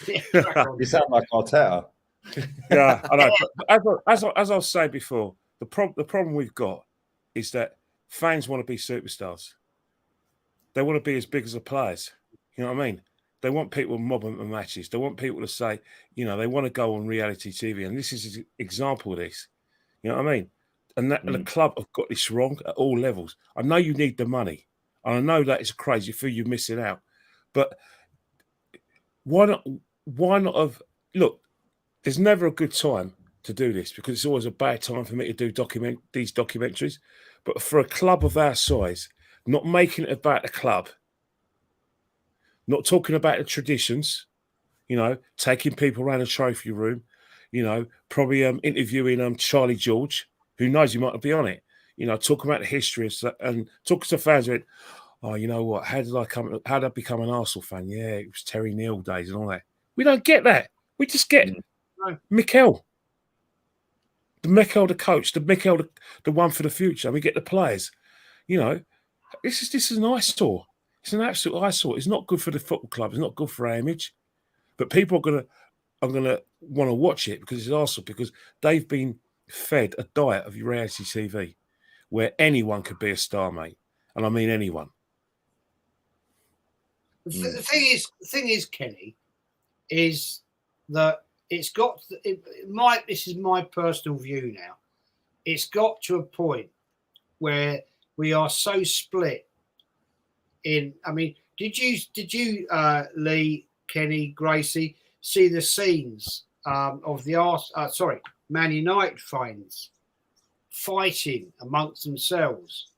You sound like Arteta. Yeah, I know. But as I was saying before, the problem we've got is that fans want to be superstars. They want to be as big as the players. You know what I mean? They want people mobbing the matches. They want people to say, they want to go on reality TV. And this is an example of this. You know what I mean? And the club have got this wrong at all levels. I know you need the money. And I know that it's crazy for you missing out. But why not look, there's never a good time to do this because it's always a bad time for me to do these documentaries. But for a club of our size, not making it about the club, not talking about the traditions, taking people around the trophy room, probably interviewing Charlie George, who knows you might be on it, talking about the history and talking to fans who went, oh, you know what, how did I become an Arsenal fan? Yeah, it was Terry Neal days and all that. We don't get that. We just get Mikel. The Mikel, the coach, the Mikel, the one for the future. And we get the players. This is an eyesore. It's an absolute eyesore. It's not good for the football club. It's not good for our image. But people are gonna want to watch it because it's Arsenal, because they've been fed a diet of reality TV where anyone could be a star, mate. And I mean anyone. The thing is, Kenny, is that this is my personal view now. It's got to a point where we are so split in. I mean, did you Lee, Kenny, Gracie see the scenes of the Man United fans fighting amongst themselves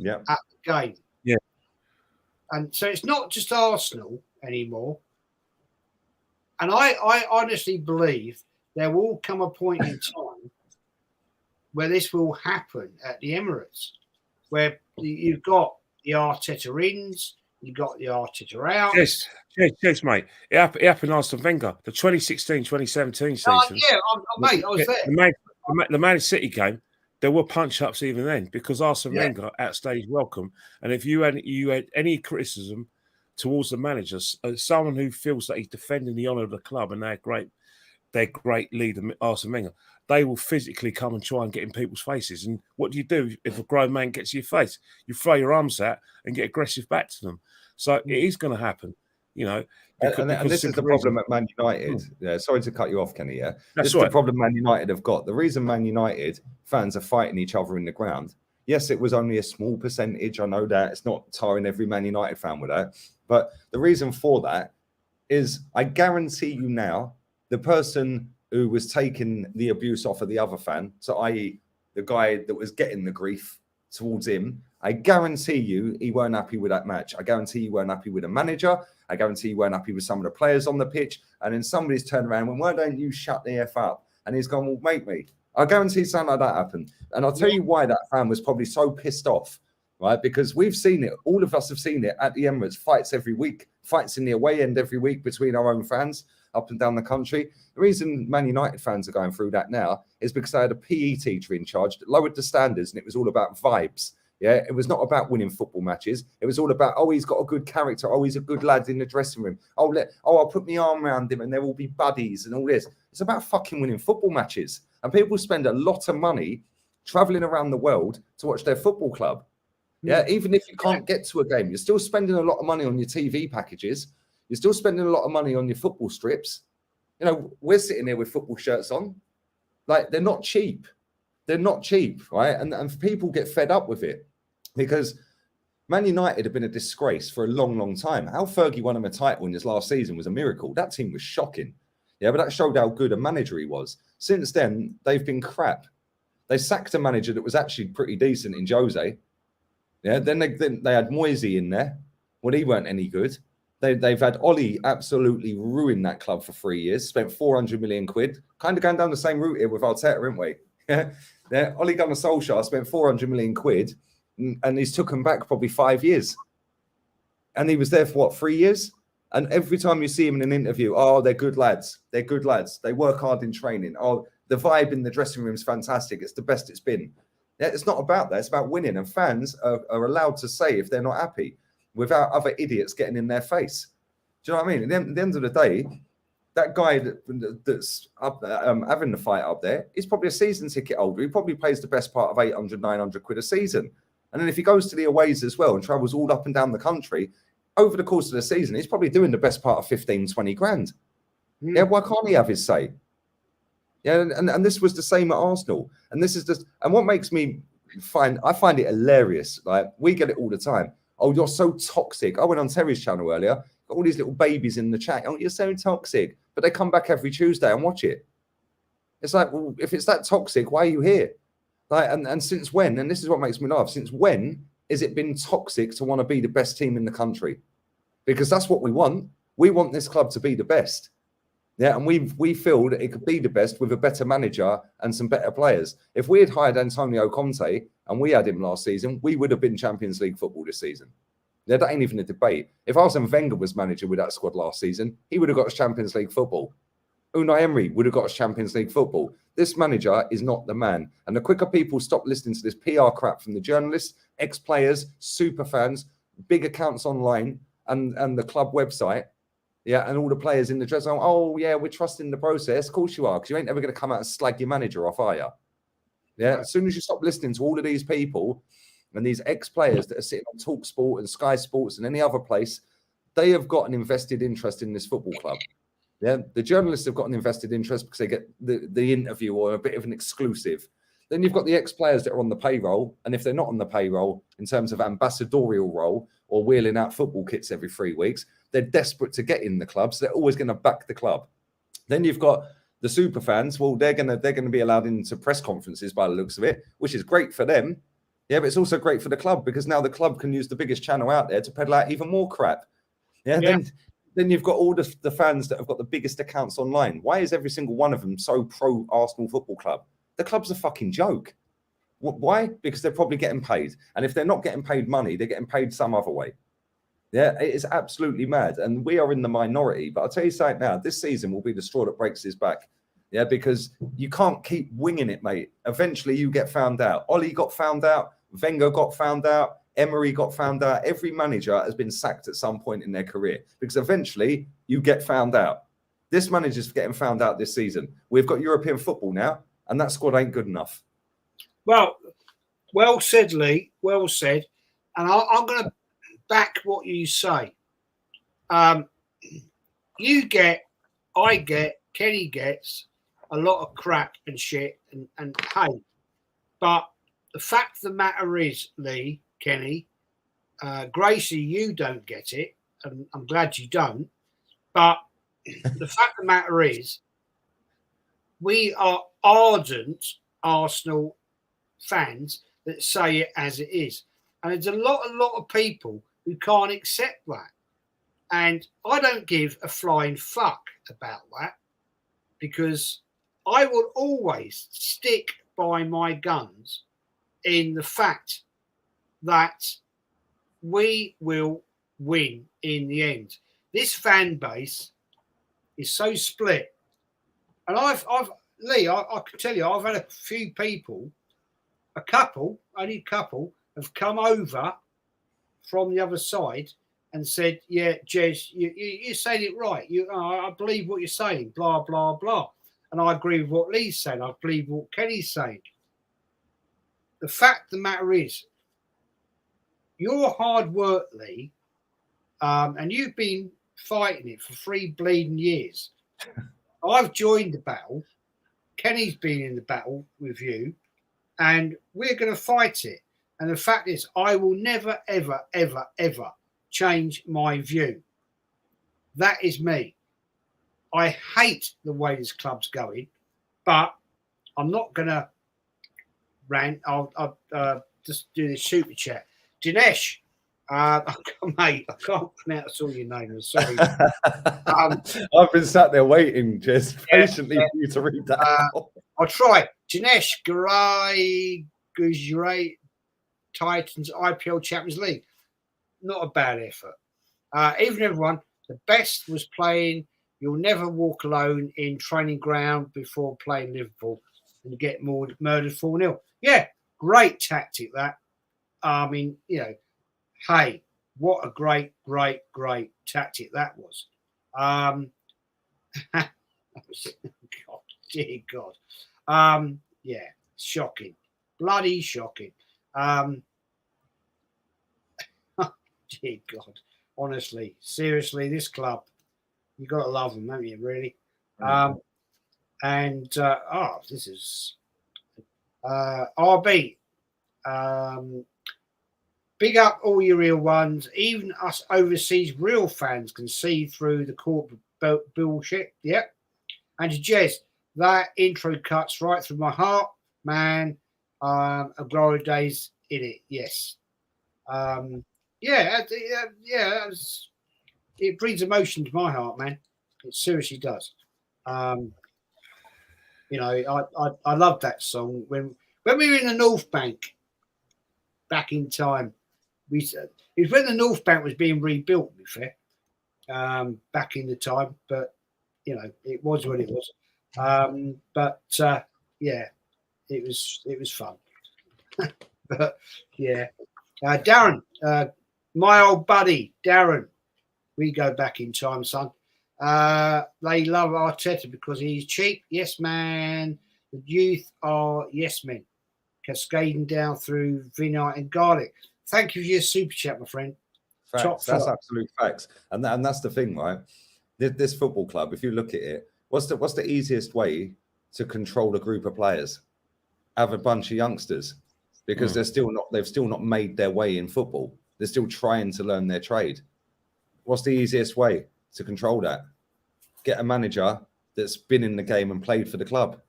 at the game? Yeah. And so it's not just Arsenal anymore. And I honestly believe there will come a point in time where this will happen at the Emirates, where you've got the Arteta ins, you've got the Arteta out. Yes, mate. It happened Arsene Wenger, the 2016-2017 season. Yeah, mate, I was there. The Man City game, there were punch-ups even then because Arsene Wenger outstayed welcome. And if you had any criticism towards the managers, someone who feels that he's defending the honour of the club and their great leader, Arsene Wenger, they will physically come and try and get in people's faces. And what do you do if a grown man gets in your face? You throw your arms out and get aggressive back to them. So it is going to happen, you know. And this is the problem at Man United. Yeah, sorry to cut you off, Kenny. Yeah, that's this is the problem Man United have got. The reason Man United fans are fighting each other in the ground. Yes, it was only a small percentage. I know that it's not tarring every Man United fan with that, but the reason for that is I guarantee you now, the person who was taking the abuse off of the other fan, so i.e. the guy that was getting the grief towards him, I guarantee you he weren't happy with that match. I guarantee you weren't happy with the manager. I guarantee you weren't happy with some of the players on the pitch. And then somebody's turned around and went, why don't you shut the F up? And he's gone, well, mate me. I guarantee something like that happened. And I'll tell you why that fan was probably so pissed off, right? Because we've seen it. All of us have seen it at the Emirates, fights every week, fights in the away end every week between our own fans up and down the country. The reason Man United fans are going through that now is because they had a PE teacher in charge that lowered the standards and it was all about vibes. Yeah, it was not about winning football matches. It was all about, oh, he's got a good character. Oh, he's a good lad in the dressing room. I'll put my arm around him and there will be buddies and all this. It's about fucking winning football matches. And people spend a lot of money traveling around the world to watch their football club. Yeah, even if you can't get to a game, you're still spending a lot of money on your TV packages. You're still spending a lot of money on your football strips. You know, we're sitting here with football shirts on. Like, they're not cheap. They're not cheap, right? And people get fed up with it because Man United have been a disgrace for a long, long time. How Fergie won him a title in his last season was a miracle. That team was shocking. Yeah, but that showed how good a manager he was. Since then, they've been crap. They sacked a manager that was actually pretty decent in Jose. Yeah, then they had Moisey in there. Well, he weren't any good. They've had Ollie absolutely ruin that club for 3 years, spent 400 million quid. Kind of going down the same route here with Arteta, aren't we? Yeah, Ollie Gunnar Solskjaer spent 400 million quid and he's took them back probably 5 years. And he was there for what, 3 years? And every time you see him in an interview, oh, they're good lads. They're good lads. They work hard in training. Oh, the vibe in the dressing room is fantastic. It's the best it's been. Yeah, it's not about that. It's about winning. And fans are allowed to say if they're not happy without other idiots getting in their face. Do you know what I mean? At the end of the day, that guy that's up having the fight up there is probably a season ticket holder. He probably pays the best part of 800, 900 quid a season. And then if he goes to the aways as well and travels all up and down the country, over the course of the season, he's probably doing the best part of 15, 20 grand. Yeah, why can't he have his say? Yeah, and this was the same at Arsenal. And this is just, and what makes me find it hilarious. Like, we get it all the time. Oh, you're so toxic. I went on Terry's channel earlier, got all these little babies in the chat. Oh, you're so toxic. But they come back every Tuesday and watch it. It's like, well, if it's that toxic, why are you here? Like, and since when? And this is what makes me laugh. Since when has it been toxic to want to be the best team in the country? Because that's what we want. We want this club to be the best. Yeah, and we feel that it could be the best with a better manager and some better players. If we had hired Antonio Conte and we had him last season, we would have been Champions League football this season. Yeah, that ain't even a debate. If Arsene Wenger was manager with that squad last season, he would have got us Champions League football. Unai Emery would have got us Champions League football. This manager is not the man. And the quicker people stop listening to this PR crap from the journalists, ex-players, super fans, big accounts online, and the club website, yeah, and all the players in the dressing room, oh, yeah, we're trusting the process. Of course you are, because you ain't ever going to come out and slag your manager off, are you? Yeah, as soon as you stop listening to all of these people and these ex-players that are sitting on TalkSport and Sky Sports and any other place, they have got an invested interest in this football club. Yeah, the journalists have got an invested interest because they get the interview or a bit of an exclusive. Then you've got the ex-players that are on the payroll, and if they're not on the payroll in terms of ambassadorial role or wheeling out football kits every 3 weeks, they're desperate to get in the club, so they're always going to back the club. Then you've got the super fans. Well, they're going to be allowed into press conferences by the looks of it, which is great for them. Yeah, but it's also great for the club because now the club can use the biggest channel out there to peddle out even more crap. Yeah. Then you've got all the fans that have got the biggest accounts online. Why is every single one of them so pro Arsenal Football Club? The club's a fucking joke. Why? Because they're probably getting paid. And if they're not getting paid money, they're getting paid some other way. Yeah, it is absolutely mad. And we are in the minority. But I'll tell you something now, this season will be the straw that breaks his back. Yeah, because you can't keep winging it, mate. Eventually you get found out. Ollie got found out. Wenger got found out. Emery got found out. Every manager has been sacked at some point in their career because eventually you get found out. This manager's getting found out this season. We've got European football now, and that squad ain't good enough. Well said, Lee. Well said. And I'm going to back what you say. You get, I get, Kenny gets a lot of crap and shit and hate. But the fact of the matter is, Lee, Kenny, Gracie, you don't get it. And I'm glad you don't. But the fact of the matter is, we are ardent Arsenal fans that say it as it is. And there's a lot of people who can't accept that. And I don't give a flying fuck about that because I will always stick by my guns in the fact that we will win in the end. This fan base is so split. And Lee, I can tell you, I've had a few people, only a couple, have come over from the other side and said, yeah, Jez, you're saying it right. I believe what you're saying, blah, blah, blah. And I agree with what Lee's saying. I believe what Kenny's saying. The fact of the matter is, your hard work, Lee, and you've been fighting it for 3 bleeding years. I've joined the battle. Kenny's been in the battle with you, and we're going to fight it. And the fact is, I will never, ever, ever, ever change my view. That is me. I hate the way this club's going, but I'm not going to rant. I'll just do this super chat. Dinesh, mate, I can't pronounce all your name. I'm sorry. I've been sat there waiting just patiently for you to read that out. I'll try. Dinesh, Gujarat Titans IPL Champions League. Not a bad effort. Even everyone, the best was playing You'll Never Walk Alone in training ground before playing Liverpool and get murdered 4-0. Yeah, great tactic that. I mean, hey, what a great tactic that was. God, dear God. Yeah, shocking. Bloody shocking. Dear God. Honestly, seriously, this club, you got to love them, haven't you, really? This is RB. Big up all you real ones. Even us overseas real fans can see through the corporate bullshit. Yep. And Jez, that intro cuts right through my heart, man. A glory days in it. Yes. It brings emotion to my heart, man. It seriously does. I love that song. When we were in the North Bank back in time, it was when the North Bank was being rebuilt, to be fair, back in the time. But, it was what it was. It was fun. But, yeah. Darren, my old buddy, Darren, we go back in time, son. They love Arteta because he's cheap. Yes, man. The youth are yes men. Cascading down through vinite and garlic. Thank you for your super chat, my friend. Facts. That's absolute facts. And that's the thing, right? This football club, if you look at it, what's the easiest way to control a group of players? Have a bunch of youngsters. Because they've still not made their way in football. They're still trying to learn their trade. What's the easiest way to control that? Get a manager that's been in the game and played for the club.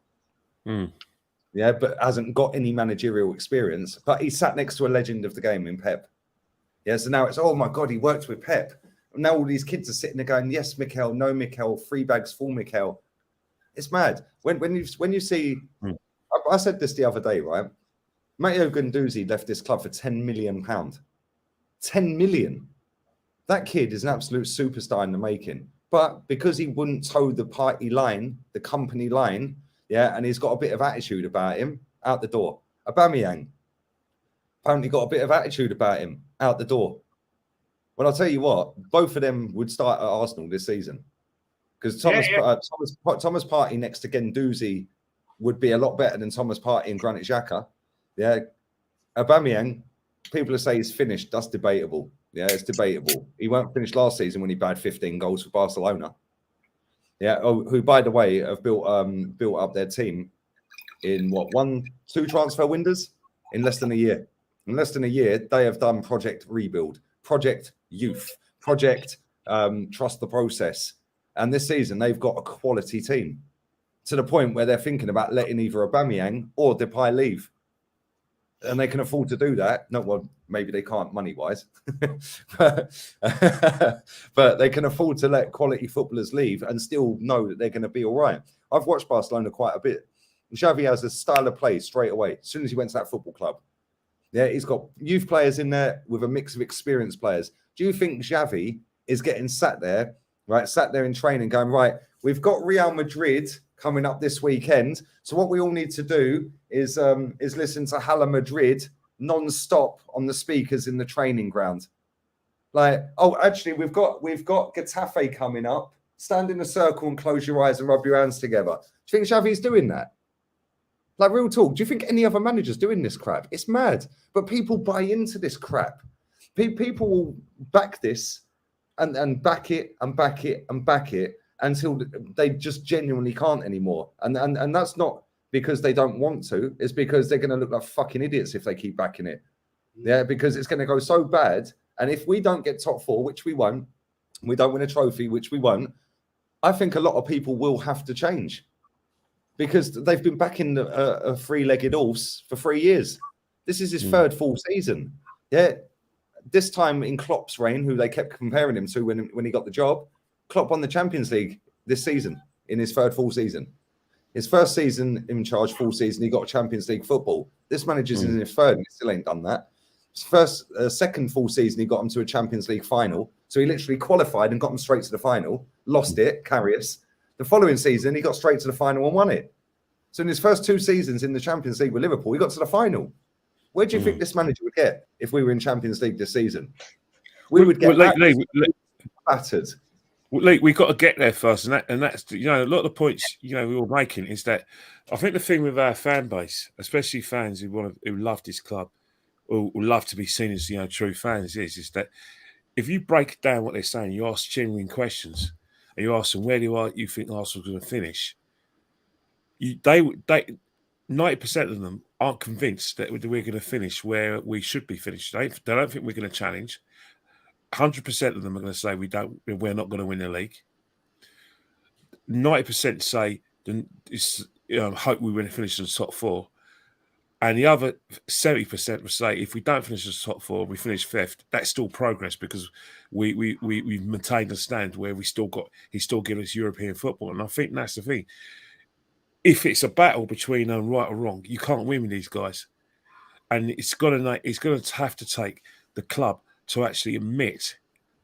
Yeah, but hasn't got any managerial experience. But he sat next to a legend of the game in Pep. Yeah, so now it's, oh my God, he worked with Pep. And now all these kids are sitting there going, yes, Mikel, no Mikel, 3 bags full Mikel. It's mad. When you see, I said this the other day, right? Matteo Guendouzi left this club for £10 million. 10 million. That kid is an absolute superstar in the making. But because he wouldn't toe the party line, the company line, yeah, and he's got a bit of attitude about him, out the door. Aubameyang apparently got a bit of attitude about him, out the door. Well, I'll tell you what, both of them would start at Arsenal this season. Because Thomas Partey next to Guendouzi would be a lot better than Thomas Partey and Granit Xhaka. Yeah. Aubameyang, people say he's finished. That's debatable. Yeah, it's debatable. He weren't finished last season when he bagged 15 goals for Barcelona. Yeah, who, by the way, have built up their team in what, 1-2 transfer windows in less than a year. In less than a year, they have done Project Rebuild, Project Youth, Project Trust the Process. And this season, they've got a quality team to the point where they're thinking about letting either Aubameyang or Depay leave. And they can afford to do that. No, well, maybe they can't money-wise. but they can afford to let quality footballers leave and still know that they're going to be all right. I've watched Barcelona quite a bit. Xavi has a style of play straight away, as soon as he went to that football club. Yeah, he's got youth players in there with a mix of experienced players. Do you think Xavi is getting sat there in training going, right, we've got Real Madrid coming up this weekend. So what we all need to do is listen to Hala Madrid non-stop on the speakers in the training ground. Like, oh, actually, we've got Getafe coming up. Stand in a circle and close your eyes and rub your hands together. Do you think Xavi's doing that? Like, real talk, do you think any other manager's doing this crap? It's mad. But people buy into this crap. People will back this and back it and back it and back it until they just genuinely can't anymore. And that's not because they don't want to. It's because they're going to look like fucking idiots if they keep backing it. Yeah, because it's going to go so bad. And if we don't get top four, which we won't, we don't win a trophy, which we won't, I think a lot of people will have to change. Because they've been backing a three-legged horse for 3 years. This is his third full season. Yeah. This time in Klopp's reign, who they kept comparing him to when he got the job, Klopp won the Champions League this season in his third full season. His first season in charge, full season, he got Champions League football. This manager's in his third and he still ain't done that. His second full season, he got him to a Champions League final. So he literally qualified and got him straight to the final, lost it, Karius. The following season, he got straight to the final and won it. So in his first 2 seasons in the Champions League with Liverpool, he got to the final. Where do you think this manager would get if we were in Champions League this season? We would get battered. Lee, we've got to get there first, and that's a lot of the points we were making is that I think the thing with our fan base, especially fans who love this club, who love to be seen as true fans, is that if you break down what they're saying, you ask genuine questions, and you ask them where you think Arsenal's going to finish. They 90% of them aren't convinced that we're going to finish where we should be finished. They don't think we're going to challenge. 100% of them are going to say we're not going to win the league. 90% say hope we win to finish in the top 4. And the other 70% will say if we don't finish in the top 4, we finish 5th. That's still progress because we've maintained a stand where he's still giving us European football. And I think that's the thing. If it's a battle between right or wrong, you can't win with these guys. And it's going to have to take the club to actually admit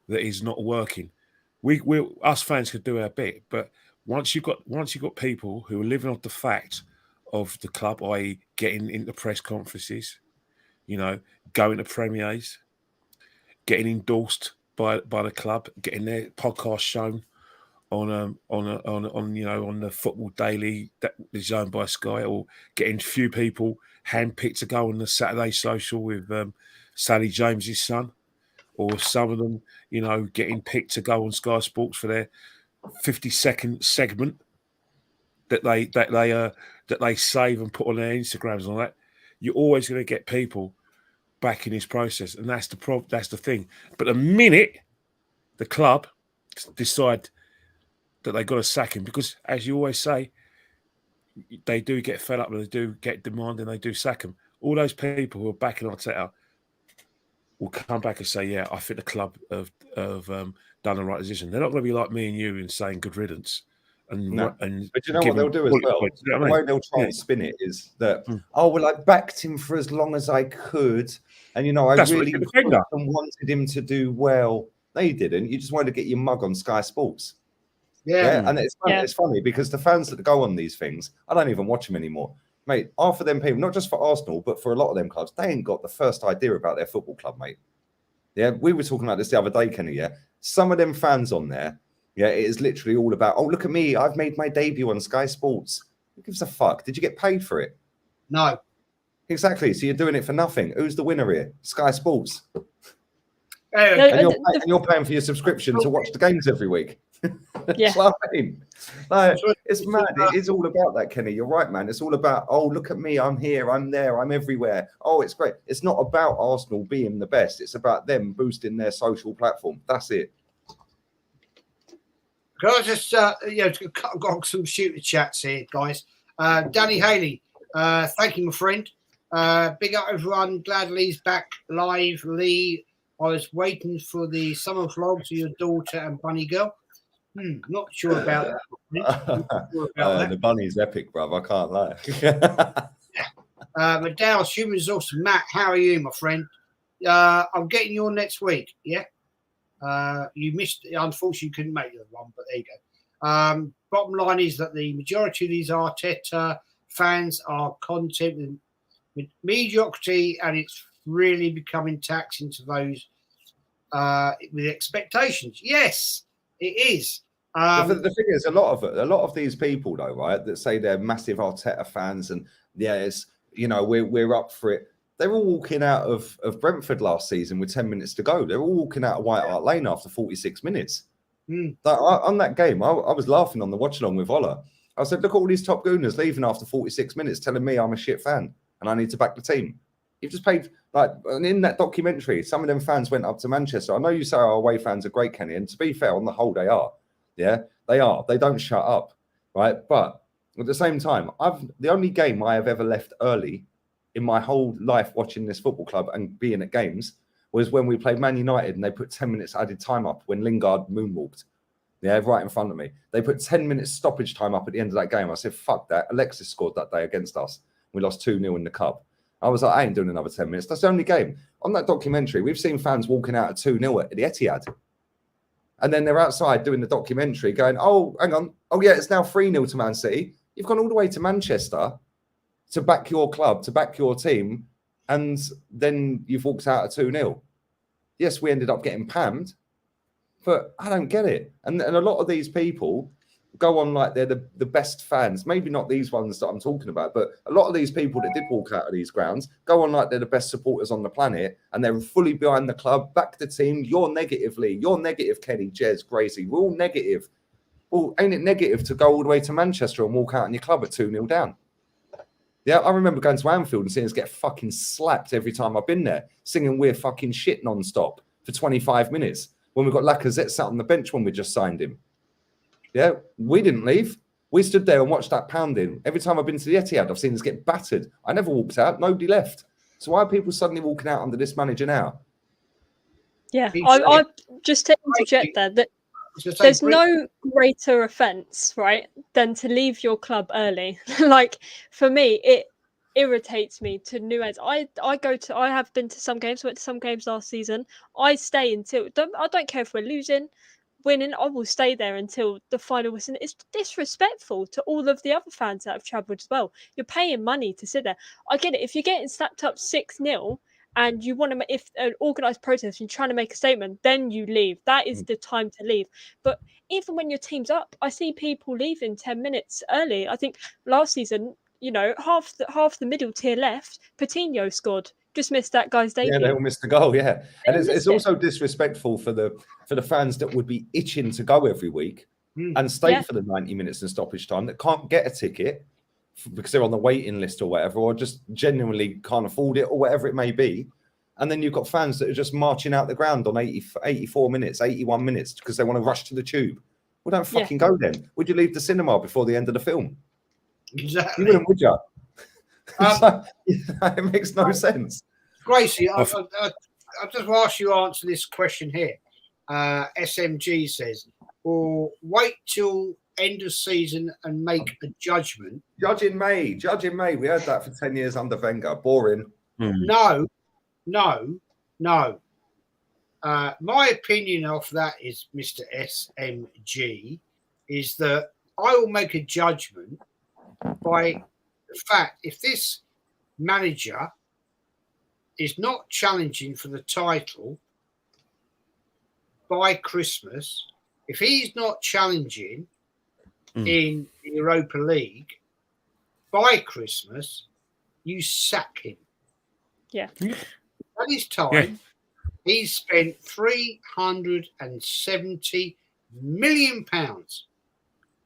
that he's not working. Us fans could do our bit, but once you've got people who are living off the fact of the club, i.e., getting into press conferences, going to premiers, getting endorsed by the club, getting their podcast shown on the Football Daily that is owned by Sky, or getting few people handpicked to go on the Saturday social with Sally James's son, or some of them, getting picked to go on Sky Sports for their 50-second segment that they save and put on their Instagrams and all that. You're always going to get people backing this process, and that's the thing. But the minute the club decide that they got to sack him, because as you always say, they do get fed up and they do get demand and they do sack him. All those people who are backing Arteta will come back and say, yeah, I think the club have done the right decision. They're not going to be like me and you and saying good riddance and No. and But you know give what they'll him do as bullet well? points. You know The what I way mean? they'll try Yeah. and spin it is that, Mm. oh, well, I backed him for as long as I could. And, you know, I That's what really they did with Wenger. wanted him to do well. No, you didn't. You just wanted to get your mug on Sky Sports. Yeah. And it's funny, Yeah. it's funny because the fans that go on these things, I don't even watch them anymore. Mate, half of them people, not just for Arsenal, but for a lot of them clubs, they ain't got the first idea about their football club, mate. Yeah, we were talking about this the other day, Kenny, yeah? Some of them fans on there, yeah, it is literally all about, oh, look at me, I've made my debut on Sky Sports. Who gives a fuck? Did you get paid for it? No. Exactly, so you're doing it for nothing. Who's the winner here? Sky Sports. Anyway, And you're paying for your subscription to watch the games every week. Yeah. That's what I mean. Like, it's mad. It is all about that, Kenny. You're right, man. It's all about, oh, look at me. I'm here. I'm there. I'm everywhere. Oh, it's great. It's not about Arsenal being the best. It's about them boosting their social platform. That's it. can I just, got some shooter chats here, guys. Danny Haley, thank you, my friend. Big up, everyone. Glad Lee's back live. Lee, I was waiting for the summer vlogs of your daughter and bunny girl. Not sure about that. Not sure about that. The bunny's epic, bruv. I can't lie. Madow's Human Resource. Matt, how are you, my friend? I'm getting you on next week. Yeah. You missed. Unfortunately, you couldn't make the other one, but there you go. Bottom line is that the majority of these Arteta fans are content with mediocrity, and it's really becoming taxing to those with expectations. Yes, it is. The thing is, a lot of these people, though, right, that say they're massive Arteta fans, and it's, you know, we're up for it. They're all walking out of Brentford last season with 10 minutes to go. They're all walking out of White Hart Lane after 46 minutes. On that game, I was laughing on the watch along with Ola. I said, look at all these top gooners leaving after 46 minutes, telling me I'm a shit fan and I need to back the team. You've just paid, like, and in that documentary, some of them fans went up to Manchester. I know you say our away fans are great, Kenny, and to be fair, on the whole, they are. Yeah, they are. They don't shut up, right? But at the same time, the only game I have ever left early in my whole life watching this football club and being at games was when we played Man United and they put 10 minutes added time up when Lingard moonwalked. Yeah, right in front of me. They put 10 minutes stoppage time up at the end of that game. I said, fuck that. Alexis scored that day against us. We lost 2-0 in the cup. I was like, I ain't doing another 10 minutes. That's the only game. On that documentary, we've seen fans walking out at 2-0 at the Etihad. And then they're outside doing the documentary going, oh, hang on. Oh, yeah, it's now 3-0 to Man City. You've gone all the way to Manchester to back your club, to back your team, and then you've walked out at 2-0. Yes, we ended up getting pammed, but I don't get it. And a lot of these people go on like they're the best fans. Maybe not these ones that I'm talking about, but a lot of these people that did walk out of these grounds go on like they're the best supporters on the planet, and they're fully behind the club, back the team. You're negatively. You're negative, Kenny, Jez, Gracie. We're all negative. Well, ain't it negative to go all the way to Manchester and walk out in your club at 2-0 down? Yeah, I remember going to Anfield and seeing us get fucking slapped every time I've been there, singing We're Fucking Shit non-stop for 25 minutes when we got Lacazette sat on the bench when we just signed him. Yeah, we didn't leave. We stood there and watched that pounding. Every time I've been to the Etihad, I've seen us get battered. I never walked out. Nobody left. So why are people suddenly walking out under this manager now? Yeah, I just to interject there that there's no greater offence, right, than to leave your club early. Like, for me, it irritates me to no end. I have been to some games, went to some games last season. I stay until, I don't care if we're losing, winning, I will stay there until the final whistle. It's disrespectful to all of the other fans that have travelled as well. You're paying money to sit there. I get it. If you're getting slapped up 6-0, and you want to, if an organised protest, you're trying to make a statement, then you leave. That is the time to leave. But even when your team's up, I see people leaving 10 minutes early. I think last season, you know, half the middle tier left. Coutinho scored. Just missed that guy's debut. Yeah, they all missed the goal. Yeah, and it's also disrespectful for the fans that would be itching to go every week and stay for the 90 minutes and stoppage time, that can't get a ticket because they're on the waiting list or whatever, or just genuinely can't afford it or whatever it may be. And then you've got fans that are just marching out the ground on 84 minutes, 81 minutes because they want to rush to the tube. Well, don't fucking go then. Would you leave the cinema before the end of the film? Exactly. You wouldn't, would you? It makes no sense. Gracie, I just want to ask you to answer this question here. SMG says, or wait till end of season and make a judgment. Judging May. We heard that for 10 years under Wenger. Boring. No. My opinion of that is, Mr. SMG, is that I will make a judgment by the fact if this manager is not challenging for the title by Christmas, if he's not challenging in the Europa League by Christmas, you sack him. Yeah. At his time, he's spent £370 million.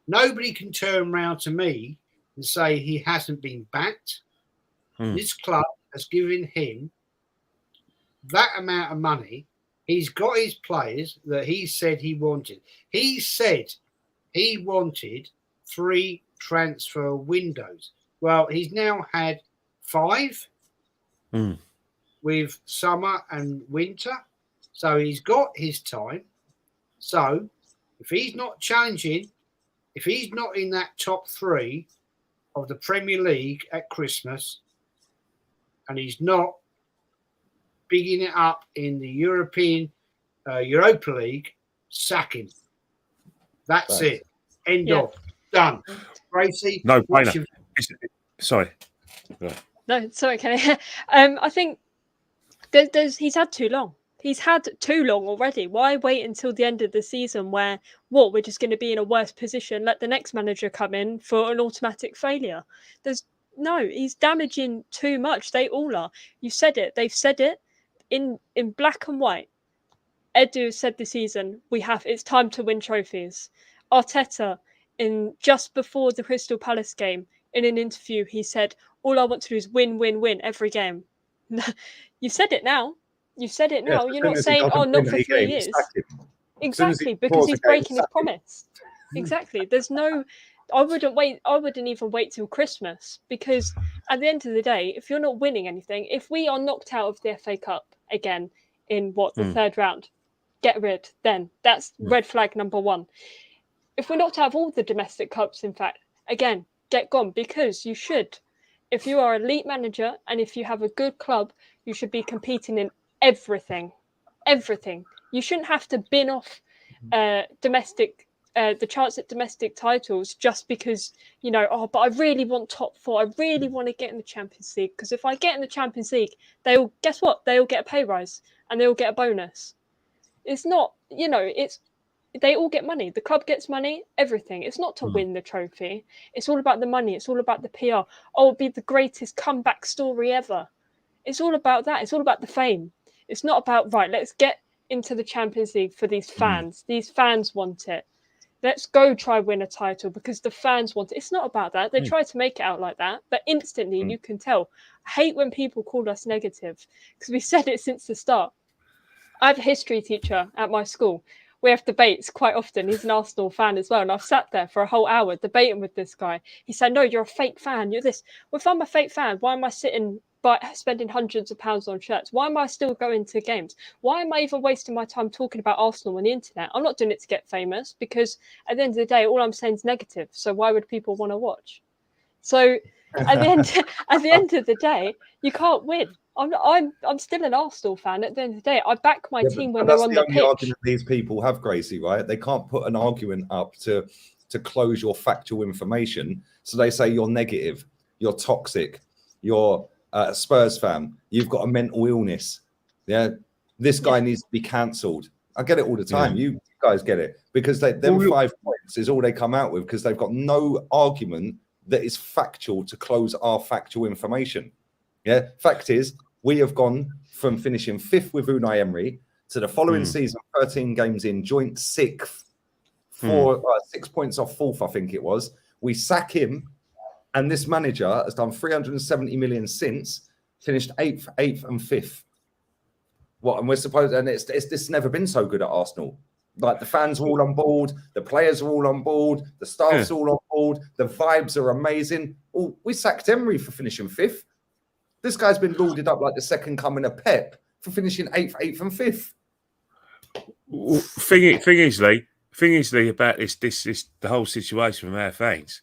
Nobody can turn around to me and say he hasn't been backed. This club has given him that amount of money. He's got his players that he said he wanted. He said he wanted 3 transfer windows. Well, he's now had 5 with summer and winter. So he's got his time. So if he's not challenging, if he's not in that top 3 of the Premier League at Christmas, and he's not bigging it up in the Europa League, sack him. That's it. End of. Done. Gracie? No brainer. Sorry. No, sorry, Kenny. I think he's had too long. He's had too long already. Why wait until the end of the season where, we're just going to be in a worse position, let the next manager come in for an automatic failure? He's damaging too much. They all are. You said it. They've said it in black and white. Edu said this season, it's time to win trophies. Arteta, just before the Crystal Palace game, in an interview, he said, all I want to do is win, win, win every game. You said it now. You said it now. You're not saying, not for 3 years. Exactly, because he's breaking his promise. Exactly. There's no... I wouldn't wait. I wouldn't even wait till Christmas, because at the end of the day, if you're not winning anything, if we are knocked out of the FA Cup again in the 3rd round, get rid. Then that's red flag number 1. If we're knocked out of all the domestic cups, in fact, again, get gone, because you should. If you are an elite manager and if you have a good club, you should be competing in everything. Everything. You shouldn't have to bin off domestic. The chance at domestic titles just because, but I really want top 4. I really want to get in the Champions League, because if I get in the Champions League, they'll get a pay rise and they'll get a bonus. It's not, they all get money. The club gets money, everything. It's not to win the trophy. It's all about the money. It's all about the PR. It'll be the greatest comeback story ever. It's all about that. It's all about the fame. It's not about, let's get into the Champions League for these fans. These fans want it. Let's go try win a title because the fans want it. It's not about that. They try to make it out like that, but instantly you can tell. I hate when people call us negative, because we said it since the start. I have a history teacher at my school. We have debates quite often. He's an Arsenal fan as well. And I've sat there for a whole hour debating with this guy. He said, no, you're a fake fan. You're this. Well, if I'm a fake fan, why am I spending hundreds of pounds on shirts? Why am I still going to games? Why am I even wasting my time talking about Arsenal on the internet? I'm not doing it to get famous, because at the end of the day, all I'm saying is negative. So why would people want to watch? So at the end of the day, you can't win. I'm still an Arsenal fan. At the end of the day, I back my team when they're on the pitch. That's the only argument these people have, Gracie, right? They can't put an argument up to close your factual information. So they say you're negative, you're toxic, you're a Spurs fan, you've got a mental illness. Yeah, this guy needs to be cancelled. I get it all the time. You guys get it, because them 5 points is all they come out with, because they've got no argument that is factual to close our factual information. Yeah, fact is, we have gone from finishing 5th with Unai Emery to the following season, 13 games in, joint 6th, 6 points off 4th, I think it was. We sack him, and this manager has done 370 million since, finished 8th and 5th. And we're supposed, and it's never been so good at Arsenal. Like, the fans are all on board, the players are all on board, the staff's all on board, the vibes are amazing. Oh, we sacked Emery for finishing 5th. This guy's been lauded up like the second coming of Pep for finishing 8th and 5th. Thing is, Lee, thing is, Lee, about this the whole situation with our fans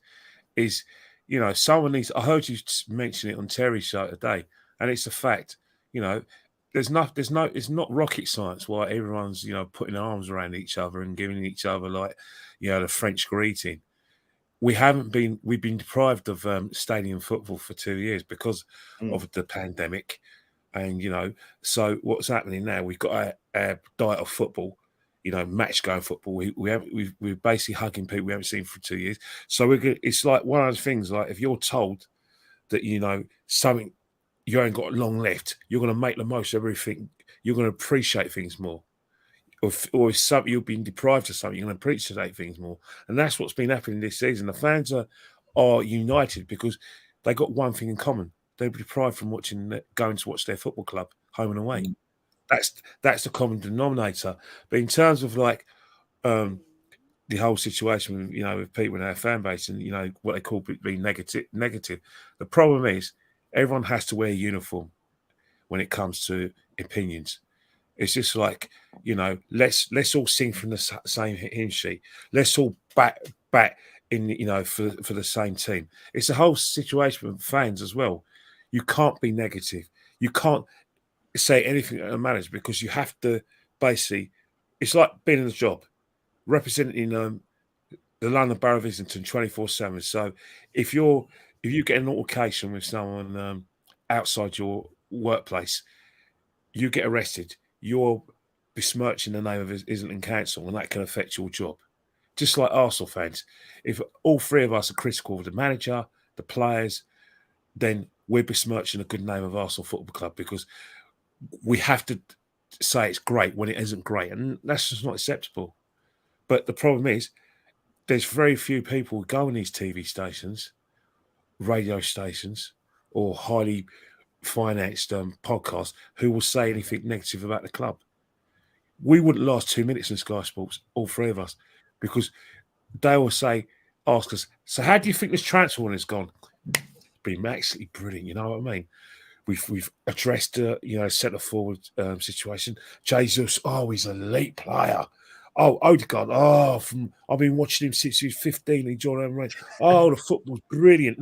is, you know, someone needs. I heard you mention it on Terry's show today, and it's a fact. You know, it's not rocket science why everyone's, you know, putting their arms around each other and giving each other, like, you know, the French greeting. We've been deprived of stadium football for 2 years because of the pandemic, and, you know, so what's happening now? We've got our diet of football, you know, match going football. We're basically hugging people we haven't seen for 2 years. So it's like one of those things. Like, if you're told that, you know, something, you ain't got long left, you're going to make the most of everything. You're going to appreciate things more. Or if something, you've been deprived of something, you're going to appreciate things more. And that's what's been happening this season. The fans are united because they got one thing in common. They're deprived from going to watch their football club home and away. That's the common denominator. But in terms of, like, the whole situation with, you know, with people in our fan base and, you know, what they call being negative, the problem is everyone has to wear a uniform when it comes to opinions. It's just like, you know, let's all sing from the same hymn sheet. Let's all back in, you know, for the same team. It's a whole situation with fans as well. You can't be negative. You can't say anything that matters because you have to basically. It's like being in a job, representing the London Borough of Islington 24/7. So if you get an altercation with someone outside your workplace, you get arrested. You're besmirching the name of Islington Council, and that can affect your job. Just like Arsenal fans, if all three of us are critical of the manager, the players, then we're besmirching the good name of Arsenal Football Club because we have to say it's great when it isn't great, and that's just not acceptable. But the problem is, there's very few people who go on these TV stations, radio stations, or highly financed podcasts who will say anything negative about the club. We wouldn't last 2 minutes in Sky Sports, all three of us, because they will ask us, so how do you think this transfer one has gone? It's been absolutely brilliant, you know what I mean? We've addressed you know, centre forward situation. Jesus, he's an elite player. Odegaard, I've been watching him since he was 15. He joined our range. The football's brilliant,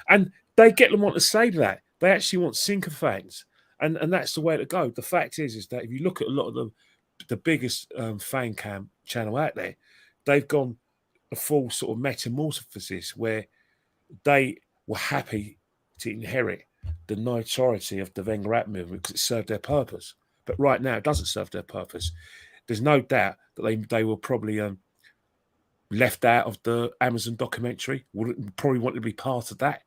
and they get them on to say that. They actually want sycophants, and that's the way to go. The fact is that if you look at a lot of the biggest fan cam channel out there, they've gone a full sort of metamorphosis where they were happy to inherit the notoriety of the Wenger movement because it served their purpose. But right now, it doesn't serve their purpose. There's no doubt that they were probably left out of the Amazon documentary. Would probably want to be part of that.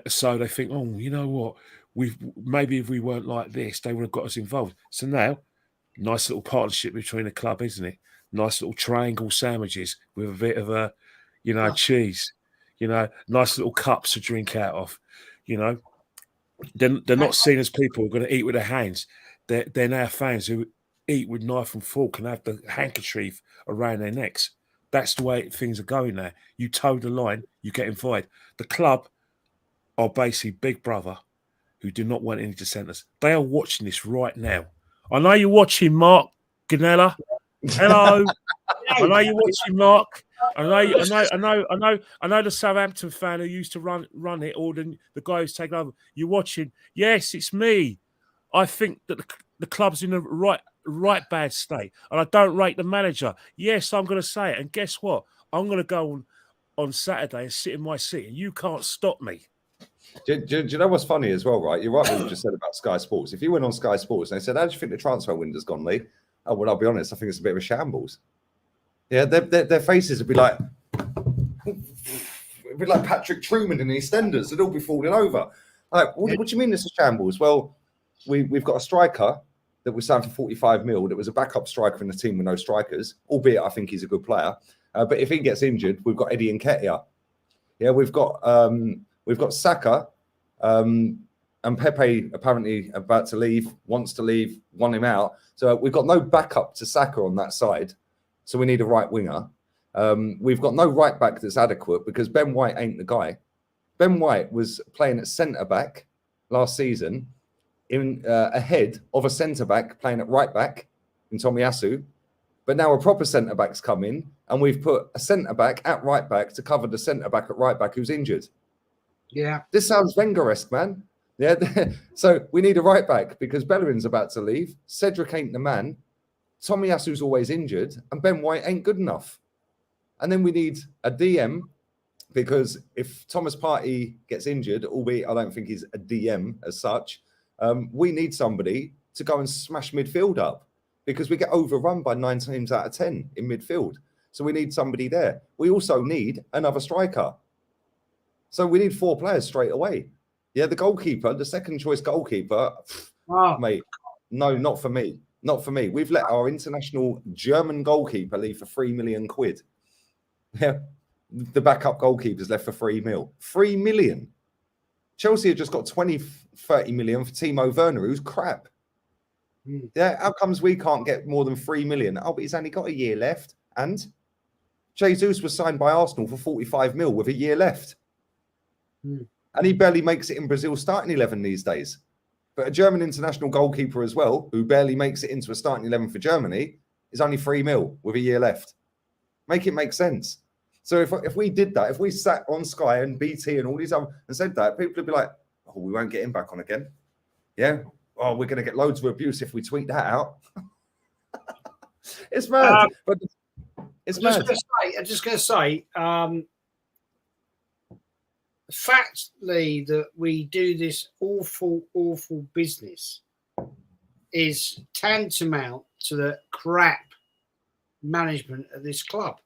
So they think, you know what? Maybe if we weren't like this, they would have got us involved. So now, nice little partnership between the club, isn't it? Nice little triangle sandwiches with a bit of cheese. You know, nice little cups to drink out of. You know, they're not seen as people who are going to eat with their hands. They're now fans who eat with knife and fork and have the handkerchief around their necks. That's the way things are going now. You toe the line, you get invited. The club are basically Big Brother who do not want any dissenters. They are watching this right now. I know you're watching, Mark Ganella. Hello. I know you're watching, Mark. I know the Southampton fan who used to run it, or the guy who's taken over. You're watching. Yes, it's me. I think that the club's in a right bad state, and I don't rate the manager. Yes, I'm going to say it. And guess what? I'm going to go on Saturday and sit in my seat, and you can't stop me. Do you know what's funny as well, right? You're right what you just said about Sky Sports. If you went on Sky Sports and they said, how do you think the transfer window's gone, Lee? Oh, well, I'll be honest, I think it's a bit of a shambles. Yeah, their faces would be like Patrick Truman in EastEnders. They'd all be falling over. Like, what do you mean it's a shambles? Well, we've got a striker that we signed for 45 mil. That was a backup striker in the team with no strikers, albeit I think he's a good player. But if he gets injured, we've got Eddie Nketiah. Yeah, we've got Saka, and Pepe apparently about to leave, wants to leave, want him out. So we've got no backup to Saka on that side. So we need a right winger. We've got no right back that's adequate because Ben White ain't the guy. Ben White was playing at centre back last season, ahead of a centre back playing at right back in Tomiyasu. But now a proper centre back's come in, and we've put a centre back at right back to cover the centre back at right back who's injured. Yeah. This sounds Wenger-esque, man. Yeah. So we need a right back because Bellerin's about to leave. Cedric ain't the man. Tomiyasu's always injured, and Ben White ain't good enough. And then we need a DM because if Thomas Partey gets injured, albeit I don't think he's a DM as such, we need somebody to go and smash midfield up because we get overrun by 9 teams out of 10 in midfield. So we need somebody there. We also need another striker. So we need 4 players straight away. Yeah, the goalkeeper, the second choice goalkeeper, mate, no, not for me. Not for me. We've let our international German goalkeeper leave for 3 million quid. Yeah, the backup goalkeeper's left for 3 mil. 3 million. Chelsea have just got 30 million for Timo Werner, who's crap. Yeah, how comes we can't get more than 3 million? Oh, but he's only got a year left. And Jesus was signed by Arsenal for 45 mil with a year left. And he barely makes it in Brazil's starting 11 these days. But a German international goalkeeper as well, who barely makes it into a starting 11 for Germany, is only 3 mil with a year left. Make it make sense. So if we did that, if we sat on Sky and BT and all these other and said that, people would be like, oh, we won't get him back on again. Yeah. Oh, we're going to get loads of abuse if we tweet that out. It's mad. But it's mad. I'm just going to say, the fact, Lee, that we do this awful, awful business is tantamount to the crap management of this club.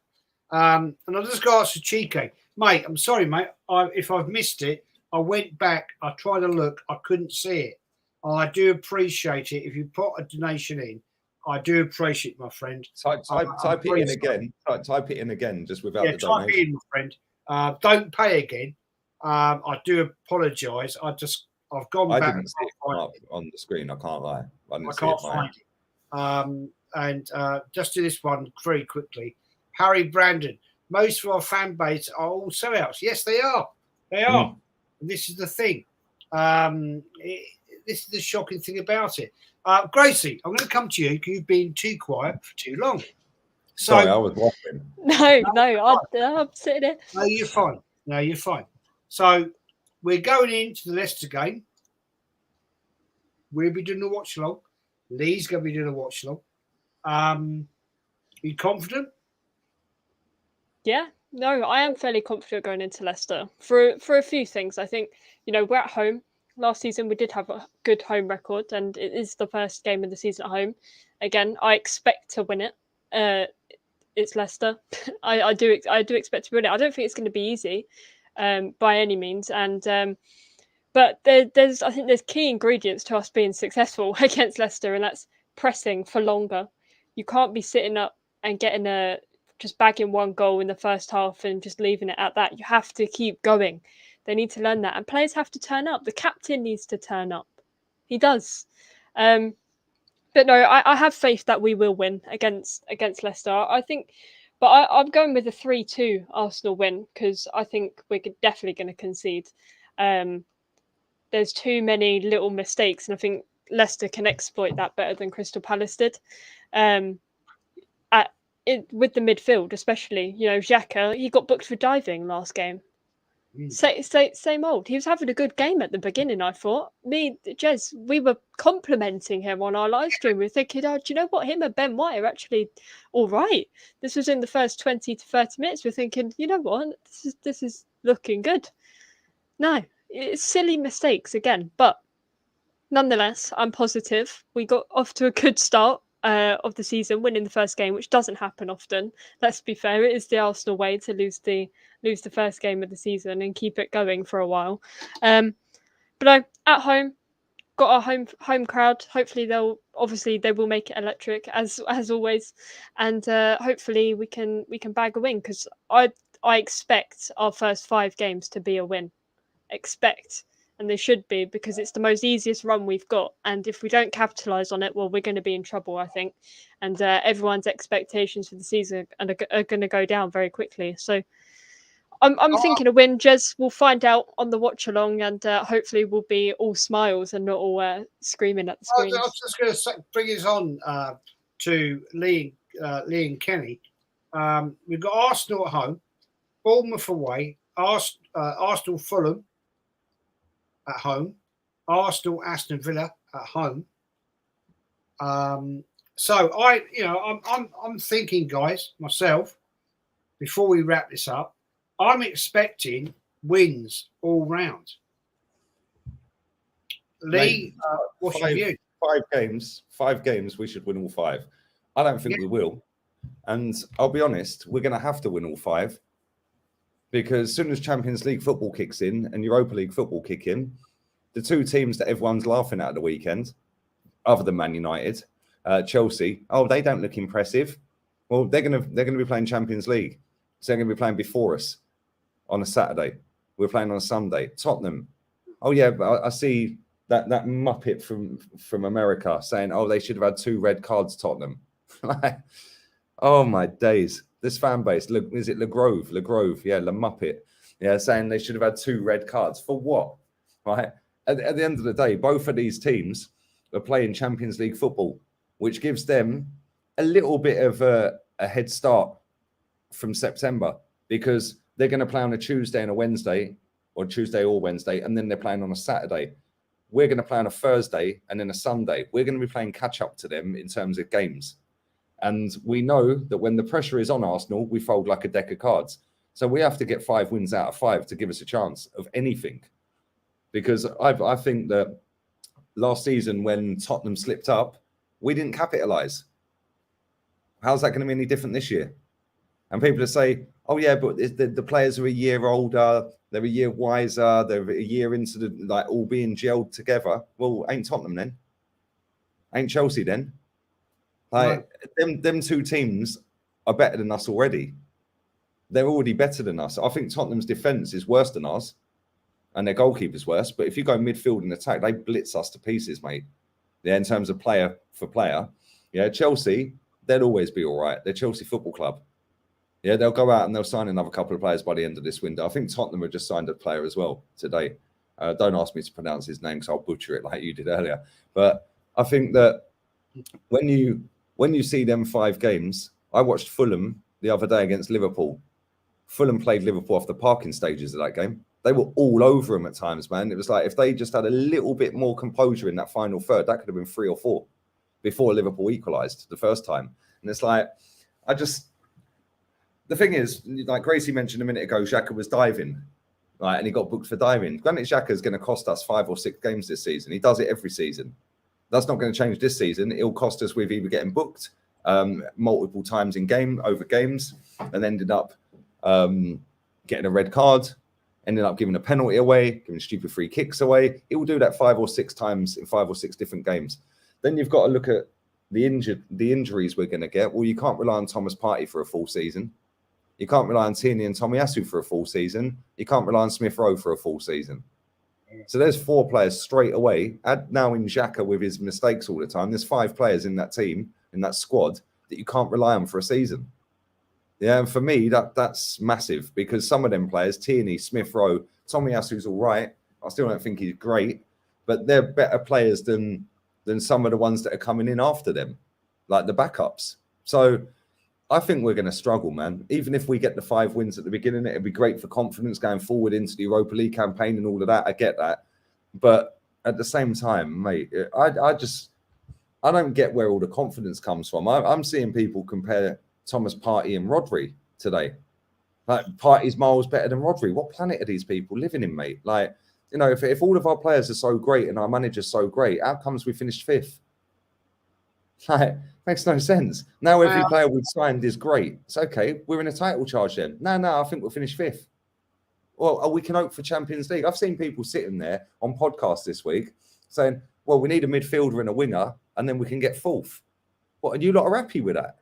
And I'll just go ask for Chico. Mate, I'm sorry, mate. If I've missed it, I went back. I tried to look. I couldn't see it. I do appreciate it. If you put a donation in, I do appreciate it, my friend. Type it in again. Type it in again, just without the donation. Type it in, my friend. Don't pay again. I do apologise. I've gone back. I didn't see it up on the screen. I can't lie. I can't find it. And just do this one very quickly. Harry Brandon. Most of our fan base are all sellouts. Yes, they are. They are. And this is the thing. This is the shocking thing about it. Gracie, I'm going to come to you because you've been too quiet for too long. So, sorry, I was watching. I'm sitting there. No, you're fine. No, you're fine. So we're going into the Leicester game. We'll be doing a watch along. Lee's going to be doing a watch along. Are you confident? Yeah, no, I am fairly confident going into Leicester for a few things. I think, we're at home. Last season, we did have a good home record, and it is the first game of the season at home. Again, I expect to win it. It's Leicester. I do expect to win it. I don't think it's going to be easy by any means. And but I think there's key ingredients to us being successful against Leicester, and that's pressing for longer. You can't be sitting up and getting just bagging one goal in the first half and just leaving it at that. You have to keep going. They need to learn that, and players have to turn up. The captain needs to turn up. He does. But no, I have faith that we will win against Leicester. I think, but I'm going with a 3-2 Arsenal win because I think we're definitely going to concede. There's too many little mistakes, and I think Leicester can exploit that better than Crystal Palace did. With the midfield, especially, Xhaka, he got booked for diving last game. Same old. He was having a good game at the beginning, I thought. Jez, we were complimenting him on our live stream. We were thinking, oh, do you know what? Him and Ben White are actually all right. This was in the first 20 to 30 minutes. We're thinking, you know what? This is looking good. No, it's silly mistakes again. But nonetheless, I'm positive. We got off to a good start of the season, winning the first game, which doesn't happen often. Let's be fair, it is the Arsenal way to lose the first game of the season and keep it going for a while. But at home, got our home crowd. Hopefully they will make it electric as always, and hopefully we can bag a win because I expect our first 5 games to be a win. And they should be because it's the most easiest run we've got. And if we don't capitalise on it, well, we're going to be in trouble, I think. And everyone's expectations for the season are going to go down very quickly. So I'm thinking a win. Jez, we'll find out on the watch along, and hopefully we'll be all smiles and not all screaming at the screen. I was just going to bring us on to Lee Lee and Kenny. We've got Arsenal at home, Bournemouth away, Arsenal Fulham at home, Arsenal Aston Villa at home. So I'm thinking, guys, myself, before we wrap this up, I'm expecting wins all round. Lee, what's your view? 5 games, we should win all 5. I don't think we will. And I'll be honest, we're going to have to win all 5 because as soon as Champions League football kicks in and Europa League football kick in, the 2 teams that everyone's laughing at the weekend, other than Man United, Chelsea, they don't look impressive. Well, they're going to be playing Champions League. So they're going to be playing before us on a Saturday. We're playing on a Sunday. Tottenham. But I see that muppet from America saying, they should have had 2 red cards, Tottenham. Oh my days. This fan base, look, is it LeGrove? Yeah, Le Muppet. Yeah, saying they should have had 2 red cards. For what? Right? At the end of the day, both of these teams are playing Champions League football, which gives them a little bit of a head start from September because they're going to play on a Tuesday and a Wednesday, or Tuesday or Wednesday, and then they're playing on a Saturday. We're going to play on a Thursday and then a Sunday. We're going to be playing catch up to them in terms of games. And we know that when the pressure is on Arsenal, we fold like a deck of cards. So we have to get 5 wins out of 5 to give us a chance of anything. Because I think that last season when Tottenham slipped up, we didn't capitalise. How's that going to be any different this year? And people will say, but the players are a year older, they're a year wiser, they're a year into the all being gelled together. Well, ain't Tottenham then? Ain't Chelsea then? Them 2 teams are better than us already. They're already better than us. I think Tottenham's defence is worse than ours, and their goalkeeper's worse. But if you go midfield and attack, they blitz us to pieces, mate. Yeah, in terms of player for player. Yeah, Chelsea, they'll always be all right. They're Chelsea Football Club. Yeah, they'll go out and they'll sign another couple of players by the end of this window. I think Tottenham have just signed a player as well today. Don't ask me to pronounce his name because I'll butcher it like you did earlier. But I think that when you see them 5 games, I watched Fulham the other day against Liverpool. Fulham played Liverpool off the parking stages of that game. They were all over them at times, man. It was like if they just had a little bit more composure in that final third, that could have been 3 or 4 before Liverpool equalised the first time. And it's like, the thing is, like Gracie mentioned a minute ago, Xhaka was diving, right? And he got booked for diving. Granted, Xhaka is going to cost us 5 or 6 games this season. He does it every season. That's not going to change this season. It'll cost us with either getting booked multiple times in over games and ended up getting a red card, ended up giving a penalty away, giving stupid free kicks away. It will do that 5 or 6 times in 5 or 6 different games. Then you've got to look at the injuries we're going to get. Well, you can't rely on Thomas Partey for a full season. You can't rely on Tierney and Tomiyasu for a full season. You can't rely on Smith Rowe for a full season. So there's 4 players straight away. Add now in Xhaka with his mistakes all the time. There's 5 players in that team, in that squad, that you can't rely on for a season. Yeah, and for me, that's massive because some of them players, Tierney, Smith Rowe, Tomiyasu's all right. I still don't think he's great, but they're better players than some of the ones that are coming in after them, like the backups. So I think we're going to struggle, man. Even if we get the 5 wins at the beginning, it'd be great for confidence going forward into the Europa League campaign and all of that. I get that. But at the same time, mate, I don't get where all the confidence comes from. I'm seeing people compare Thomas Partey and Rodri today. Like, Partey's miles better than Rodri. What planet are these people living in, mate? Like, you know, if all of our players are so great and our manager's so great, how comes we finished 5th? Like, makes no sense. Now every player we've signed is great. It's okay. We're in a title charge then. No, I think we'll finish 5th. Well, we can hope for Champions League. I've seen people sitting there on podcasts this week saying, well, we need a midfielder and a winger, and then we can get 4th. What, and you lot are happy with that?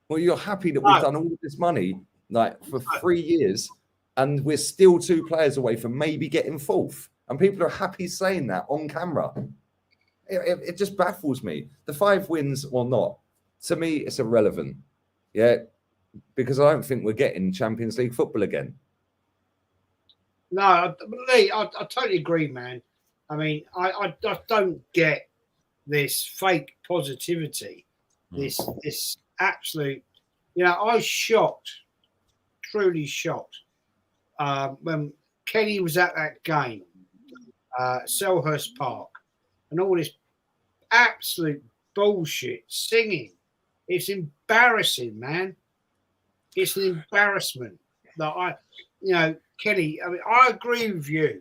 Well, you're happy that we've done all of this money like for 3 years, and we're still 2 players away from maybe getting 4th. And people are happy saying that on camera. It just baffles me. The 5 wins or not, to me, it's irrelevant. Yeah, because I don't think we're getting Champions League football again. No, Lee, I totally agree, man. I mean, I don't get this fake positivity, this absolute. You know, I was shocked, truly shocked, when Kenny was at that game, Selhurst Park, and all this absolute bullshit singing. It's embarrassing, man. It's an embarrassment that Kenny. I mean, I agree with you.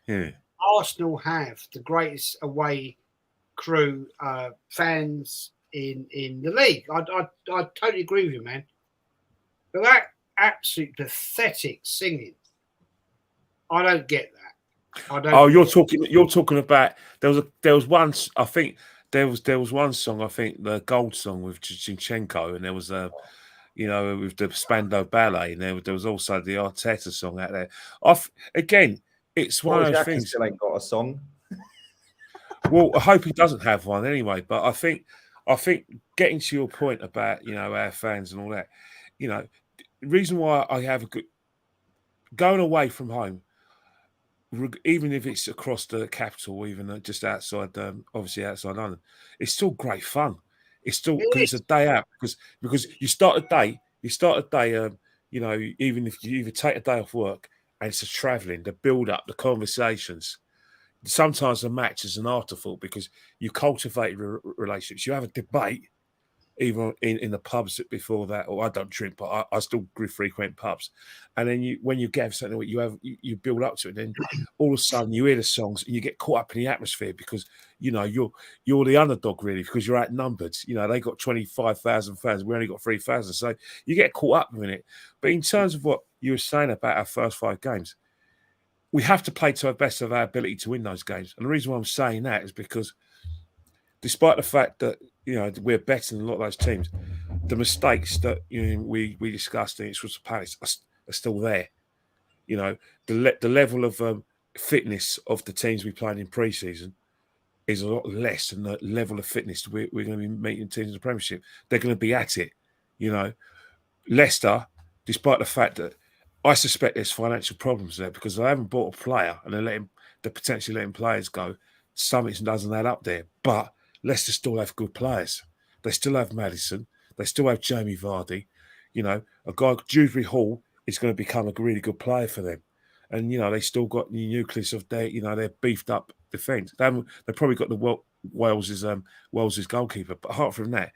Yeah. Arsenal have the greatest away crew fans in the league. I totally agree with you, man. But that absolute pathetic singing, I don't get that. I don't. Oh, you're talking about there was one. I think there was one song. I think the Gold song with Zinchenko, and there was with the Spandau Ballet, and there was also the Arteta song out there. Again, it's one of those things. Still ain't got a song. Well, I hope he doesn't have one anyway. But I think getting to your point about our fans and all that, the reason why I have a good going away from home, even if it's across the capital, even just outside, obviously outside London, it's still great fun. It's still because it's a day out because you start a day, even if you either take a day off work and it's the travelling, the build up, the conversations. Sometimes the match is an afterthought because you cultivate relationships. You have a debate, even in the pubs before that. Or I don't drink, but I still frequent pubs. And then when you get something, you build up to it. And then all of a sudden you hear the songs and you get caught up in the atmosphere because you're the underdog really because you're outnumbered. They got 25,000 fans, we only got 3,000, so you get caught up in it. But in terms of what you were saying about our first 5 games, we have to play to the best of our ability to win those games. And the reason why I'm saying that is because despite the fact that we're better than a lot of those teams, the mistakes that we discussed in Crystal Palace are still there. The level of fitness of the teams we played in pre-season is a lot less than the level of fitness we're going to be meeting teams in the Premiership. They're going to be at it. Leicester, despite the fact that I suspect there's financial problems there because they haven't bought a player and they're potentially letting players go. Something doesn't add up there. But Leicester still have good players. They still have Maddison. They still have Jamie Vardy. A guy Dewsbury Hall is going to become a really good player for them. And they still got the nucleus of their beefed up defence. They've probably got the Wales's goalkeeper. But apart from that,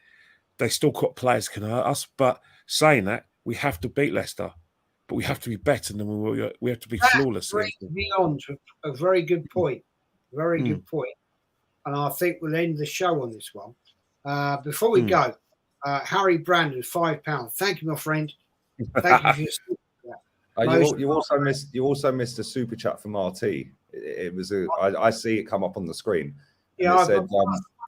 they still got players that can hurt us. But saying that, we have to beat Leicester. But we have to be better than we have to be flawless. That brings me on to a very good point. Very good point. And I think we'll end the show on this one. Before we go, Harry Brandon, £5. Thank you, my friend. Thank you for your you also missed a super chat from RT. It was I see it come up on the screen. Yeah, it said,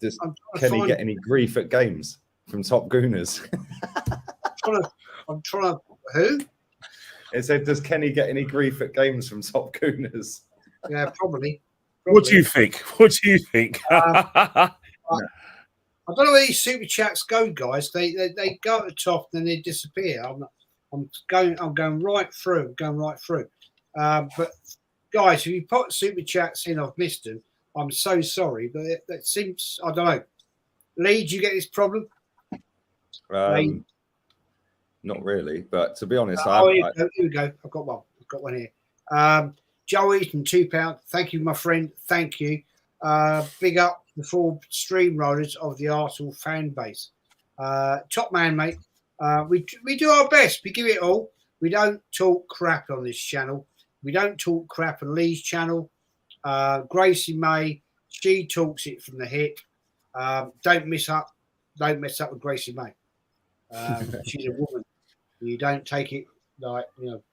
does Kenny get any grief at games from Top Gooners? I'm trying to who? It said, does Kenny get any grief at games from Top Gooners? Yeah, probably. What do you think? I don't know where these super chats go, guys. They go at the top, then they disappear. I'm going right through. But guys, if you put super chats in, I've missed them. I'm so sorry, but it seems I don't know. Lee, do you get this problem? Not really, but to be honest, here we go. I've got one here. Joe Eaton, £2. Thank you, my friend. Thank you. Big up the 4 streamliners of the Arsenal fan base. Top man, mate. We do our best. We give it all. We don't talk crap on this channel. We don't talk crap on Lee's channel. Gracie-Mae, she talks it from the hip. Don't mess up with Gracie-Mae. She's a woman. You don't take it like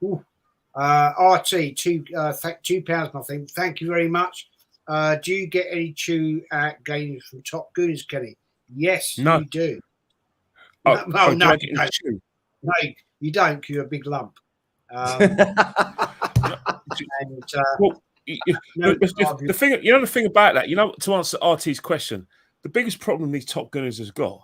Ooh. RT, £2, my friend. Thank you very much. Do you get any chew at games from Top Gooners, Kenny? Yes, no. you do. No, no, you don't, because you're a big lump. The thing about that, to answer RT's question, the biggest problem these Top Gunners has got,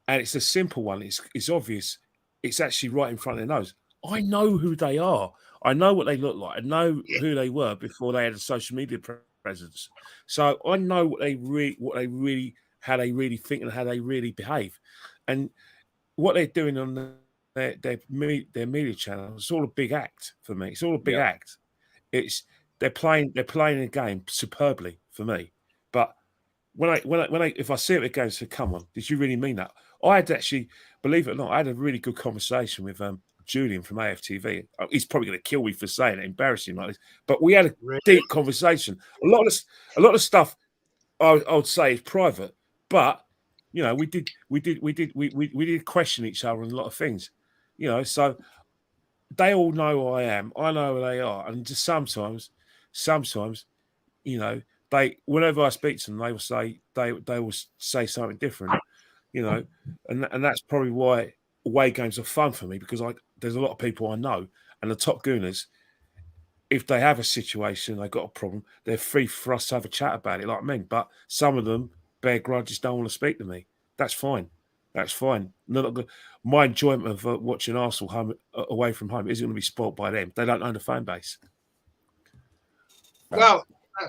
and it's a simple one, it's obvious, it's actually right in front of their nose. I know who they are. I know what they look like. I know who they were before they had a social media presence. So I know how they really think and how they really behave. And what they're doing on their media channel, it's all a big act for me. It's all a big act. They're playing a game superbly for me. But if I see it again, I say, come on, did you really mean that? I had actually, believe it or not, I had a really good conversation with Julian from AFTV. He's probably going to kill me for saying it, embarrassing like this. But we had a deep conversation. A lot of stuff I would say is private, but you know, we did question each other on a lot of things. You know, so they all know who I am. I know who they are, and just sometimes, you know, whenever I speak to them, they will say something different. You know, and that's probably why away games are fun for me, because there's a lot of people I know, and the top gooners, if they have a situation, they've got a problem, they're free for us to have a chat about it, like men. But some of them bear grudges, don't want to speak to me. That's fine. That's fine. My enjoyment of watching Arsenal away from home isn't going to be spoilt by them. They don't know the fan base. Well,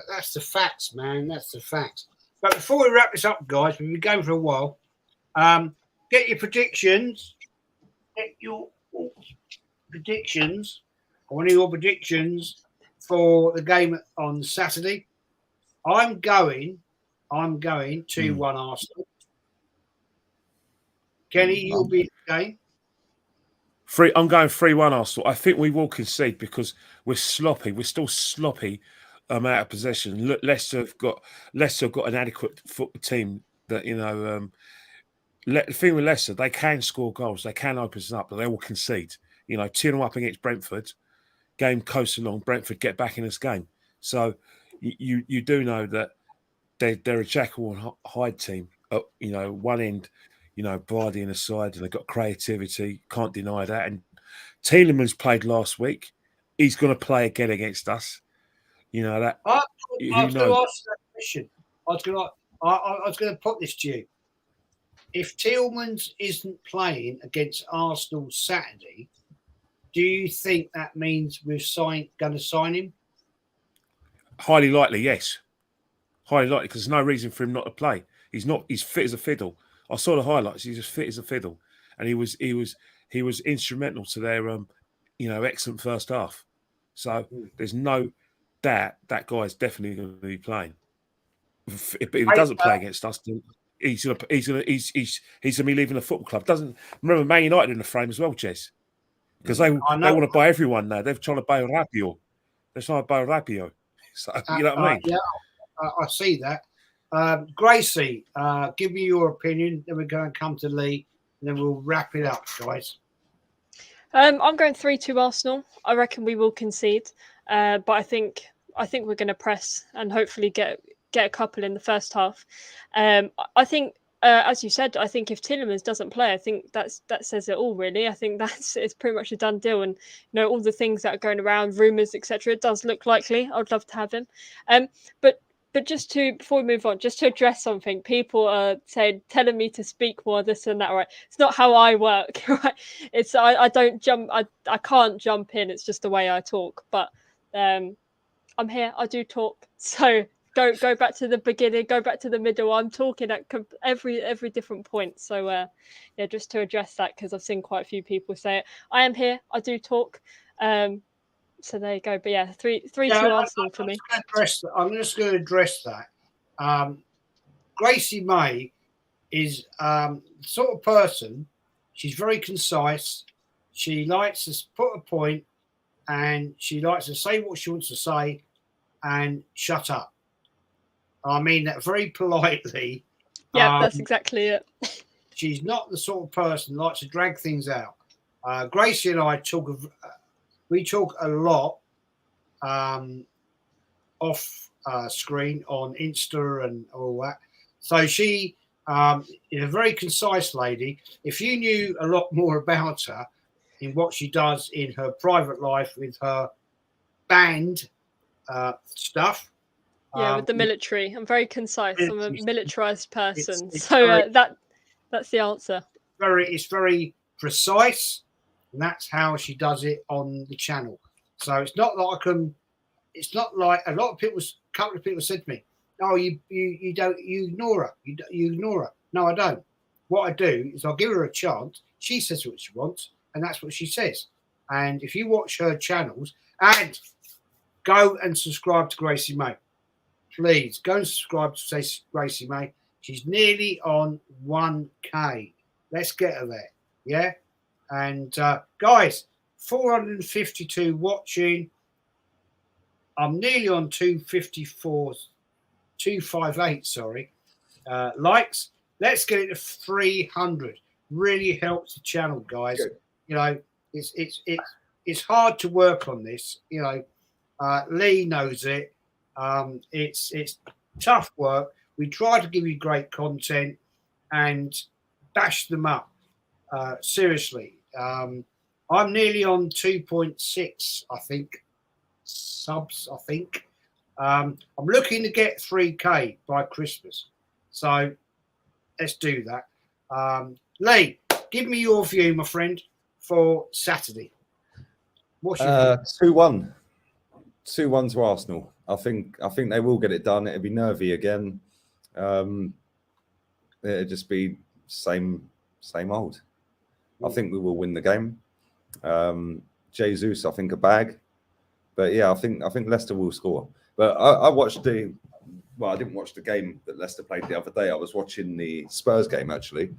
that's the facts, man. That's the facts. But before we wrap this up, guys, we've been going for a while. Get your predictions. Get your predictions. One of your predictions for the game on Saturday. I'm going 2-1 Arsenal. Kenny, you'll be in the game. I'm going 3-1 Arsenal. I think we will concede because we're sloppy. We're still sloppy out of possession. Look, Leicester have got an adequate team that, you know. The thing with Leicester, they can score goals. They can open us up, but they will concede. You know, 2-0 up against Brentford. Game coasts along. Brentford get back in this game. So you do know that they're a Jekyll and Hyde team. You know, one end, you know, Vardy in the side, and they've got creativity. Can't deny that. And Tielemans played last week. He's going to play again against us. You know that. I was going to ask that question. I was going to put this to you. If Tielemans isn't playing against Arsenal Saturday, do you think that means we're going to sign him? Highly likely, yes. Highly likely, because there's no reason for him not to play. He's fit as a fiddle. I saw the highlights. He's as fit as a fiddle, and he was instrumental to their you know, excellent first half. So there's no doubt that guy's definitely going to be playing. If he doesn't play against us, then he's going to be leaving the football club. Remember Man United in the frame as well, Jess? Because they want to buy everyone now. They're trying to buy Rabiot. They're trying to buy Rabiot. So, you know what I mean? Yeah, I see that. Gracie, give me your opinion. Then we're going to come to Lee, and then we'll wrap it up, guys. I'm going 3-2 Arsenal. I reckon we will concede, but I think we're going to press and hopefully get a couple in the first half. I think, as you said, I think if Tielemans doesn't play, I think that says it all, really. I think it's pretty much a done deal, and you know, all the things that are going around, rumours, etc. It does look likely. I'd love to have him, but just before we move on, just to address something, people are telling me to speak more, this and that. Right? It's not how I work. Right? It's I don't jump. I can't jump in. It's just the way I talk. But I'm here. I do talk. So. Go back to the beginning, go back to the middle. I'm talking at every different point. So, yeah, just to address that, because I've seen quite a few people say it. I am here. I do talk. So there you go. But yeah, 3-2 Arsenal for me. I'm just going to address that. Gracie-Mae is the sort of person. She's very concise. She likes to put a point, and she likes to say what she wants to say, and shut up. I mean that very politely. Yeah, that's exactly it. She's not the sort of person who likes to drag things out. Gracie and I talk a lot off screen on Insta and all that. So she is a very concise lady. If you knew a lot more about her in what she does in her private life with her band stuff. Yeah, with the military. I'm very concise. I'm a militarized person. So that's the answer. It's very precise, and that's how she does it on the channel. So it's not like it's not like a couple of people said to me, "Oh, you ignore her. You ignore her." No, I don't. What I do is I'll give her a chance. She says what she wants, and that's what she says. And if you watch her channels, and go and subscribe to Gracie-Mae. Please go and subscribe to Gracie-Mae. She's nearly on 1K. Let's get her there. Yeah. And guys, 452 watching. I'm nearly on 258, sorry. Likes. Let's get it to 300. Really helps the channel, guys. Good. You know, it's hard to work on this. You know, Lee knows it. It's tough work. We try to give you great content and bash them up. Seriously, I'm nearly on 2.6, I think, subs. I think I'm looking to get 3K by Christmas, so let's do that. Lee, give me your view, my friend, for Saturday. What's your 2-1. 2-1 to Arsenal. I think they will get it done. It'll be nervy again. It'll just be same old. I think we will win the game. Jesus, I think a bag. But yeah, I think Leicester will score. But I watched I didn't watch the game that Leicester played the other day. I was watching the Spurs game actually,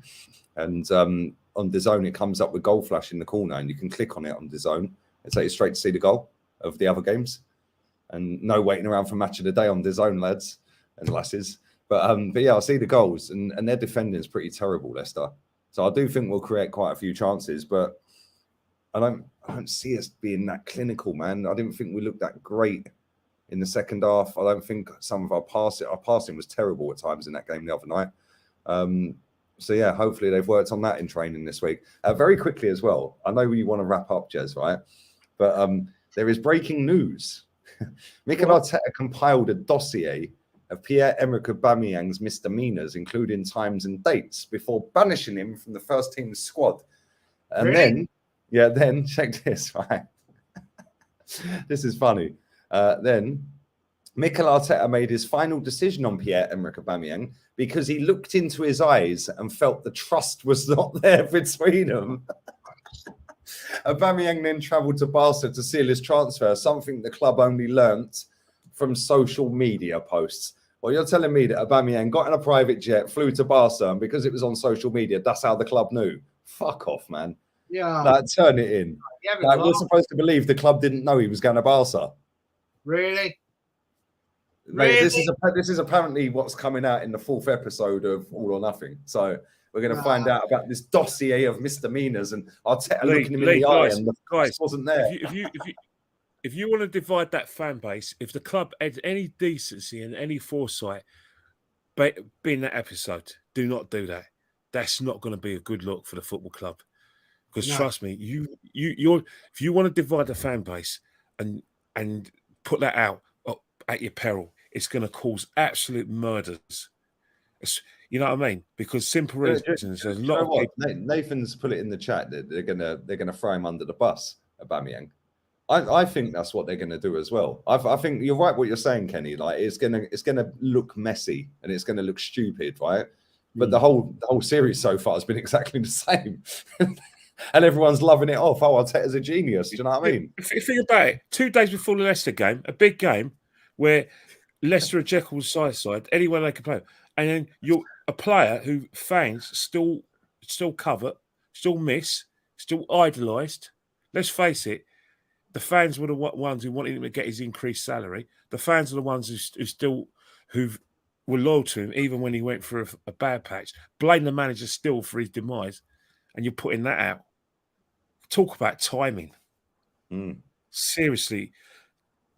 and on DAZN it comes up with goal flash in the corner, and you can click on it on DAZN. It takes you straight to see the goal of the other games, and no waiting around for match of the day on DAZN, lads and lasses. But yeah, I see the goals, and their defending is pretty terrible, Leicester. So I do think we'll create quite a few chances, but I don't see us being that clinical, man. I didn't think we looked that great in the second half. I don't think some of our passing was terrible at times in that game the other night. So yeah, hopefully they've worked on that in training this week. Very quickly as well, I know you want to wrap up, Jez, right? But there is breaking news. Mikel Arteta compiled a dossier of Pierre-Emerick Aubameyang's misdemeanors, including times and dates, before banishing him from the first team squad. And Really? then check this, right? This is funny. Then Mikel Arteta made his final decision on Pierre-Emerick Aubameyang because he looked into his eyes and felt the trust was not there between them. Aubameyang then travelled to Barca to seal his transfer, something the club only learnt from social media posts. Well, you're telling me that Aubameyang got in a private jet, flew to Barca, and because it was on social media, that's how the club knew? Fuck off, man. Yeah. Turn it in. We're supposed to believe the club didn't know he was going to Barca. Really? Mate, this is apparently what's coming out in the 4th episode of All or Nothing. So we're going to find out about this dossier of misdemeanors and Arteta looking him in the eye, and the guys wasn't there. If you want to divide that fan base, if the club had any decency and any foresight, be in that episode, do not do that. That's not going to be a good look for the football club. Because trust me, you're if you want to divide the fan base and put that out at your peril, it's going to cause absolute murders. You know what I mean? Because simple reasons. There's a lot of people. Nathan's put it in the chat that they're gonna throw him under the bus, Aubameyang. I think that's what they're gonna do as well. I think you're right what you're saying, Kenny. Like it's gonna look messy and it's gonna look stupid, right? But the whole series so far has been exactly the same. And everyone's loving it off. Oh, Arteta's a genius. Do you know what I mean? If you think about it, 2 days before the Leicester game, a big game where Leicester are Jekyll's side, anyone they can play, and then you're a player who fans still covet, still miss, still idolised. Let's face it, the fans were the ones who wanted him to get his increased salary. The fans are the ones who were loyal to him, even when he went for a bad patch. Blame the manager still for his demise, and you're putting that out. Talk about timing. Seriously,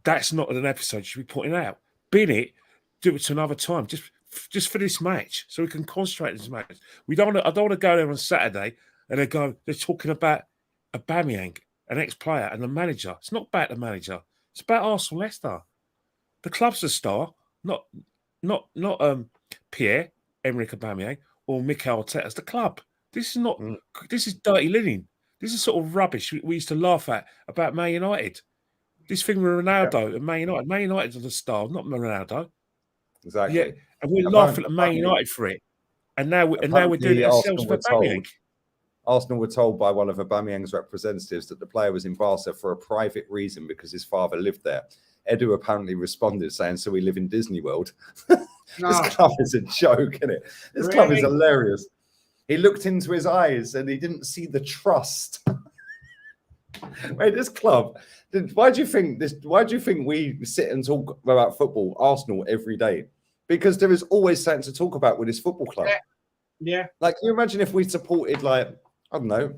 that's not an episode you should be putting out. Bin it, do it to another time. Just for this match, so we can concentrate on this match. I don't want to go there on Saturday and they're talking about Aubameyang, an ex-player, and the manager. It's not about the manager. It's about Arsenal Leicester. The club's the star, not Pierre-Emerick Aubameyang or Mikel Arteta. It's the club. This is not. This is dirty linen. This is sort of rubbish we used to laugh at about Man United. This thing with Ronaldo and Man United. Man United's the star, not Ronaldo. Exactly. Yeah, and we're laughing at Man United for it. And now we're doing it ourselves with Aubameyang. Arsenal were told by one of Aubameyang's representatives that the player was in Barca for a private reason because his father lived there. Edu apparently responded saying, so we live in Disney World. This club is a joke, isn't it? This club is hilarious. He looked into his eyes and he didn't see the trust. Wait, this club. Why do you think we sit and talk about football, Arsenal, every day? Because there is always something to talk about with this football club. Yeah. Like, can you imagine if we supported, like, I don't know,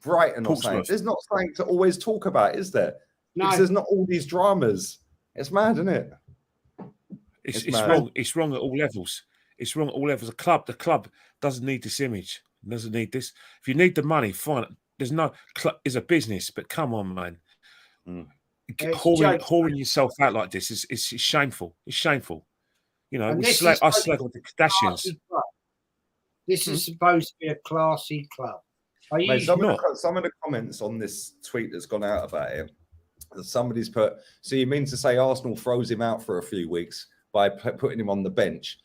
Brighton or something? There's not something to always talk about, is there? No. Because there's not all these dramas. It's mad, isn't it? It's wrong. It's wrong at all levels. It's wrong at all levels. The club doesn't need this image. It doesn't need this. If you need the money, fine. There's no club is a business, but come on, man. Whoring yourself out like this is shameful. It's shameful. You know, I slag on the Kardashians. This is supposed to be a classy club. Mate, some of the comments on this tweet that's gone out about it, somebody's put, so you mean to say Arsenal throws him out for a few weeks by putting him on the bench,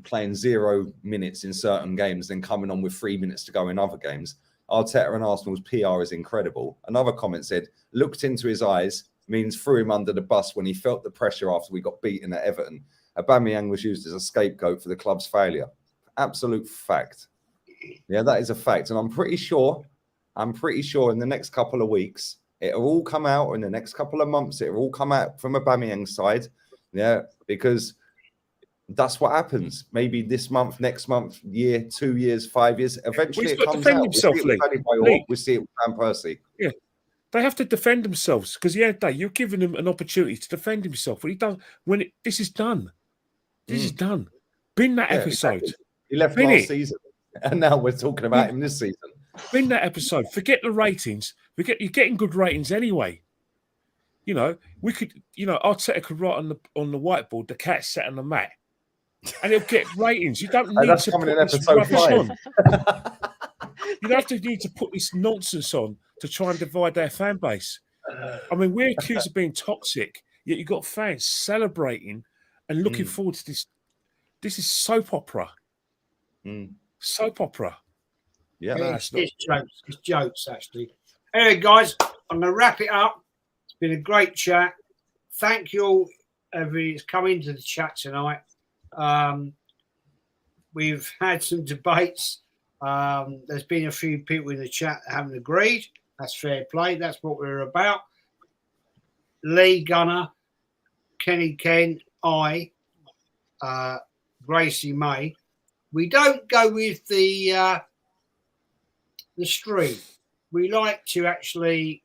playing 0 minutes in certain games, then coming on with 3 minutes to go in other games? Arteta and Arsenal's PR is incredible. Another comment said, looked into his eyes means threw him under the bus when he felt the pressure after we got beaten at Everton. Aubameyang was used as a scapegoat for the club's failure. Absolute fact. Yeah, that is a fact. And I'm pretty sure in the next couple of weeks, it'll all come out. In the next couple of months, it'll all come out from Aubameyang's side. Yeah, because that's what happens. Maybe this month, next month, year, 2 years, 5 years. Eventually, it comes out. We see it with Van Persie. Yeah, they have to defend themselves because you're giving him an opportunity to defend himself. When he does, this is done. This is done. Bin that episode. Exactly. He left last season, and now we're talking about him this season. Bin that episode. Forget the ratings. You're getting good ratings anyway. You know, Arteta could write on the whiteboard, the cat sat on the mat. And it'll get ratings. You don't need to put this rubbish on. You don't need to put this nonsense on to try and divide their fan base. I mean, we're accused of being toxic, yet you've got fans celebrating and looking forward to this. This is soap opera. Soap opera. Yeah, it's jokes. It's jokes, actually. Anyway, guys, I'm going to wrap it up. It's been a great chat. Thank you all, everybody that's come into the chat tonight. We've had some debates. There's been a few people in the chat that haven't agreed. That's fair play. That's what we're about. Lee, Gunner, Kenny, Ken, Gracie-Mae. We don't go with the stream. We like to actually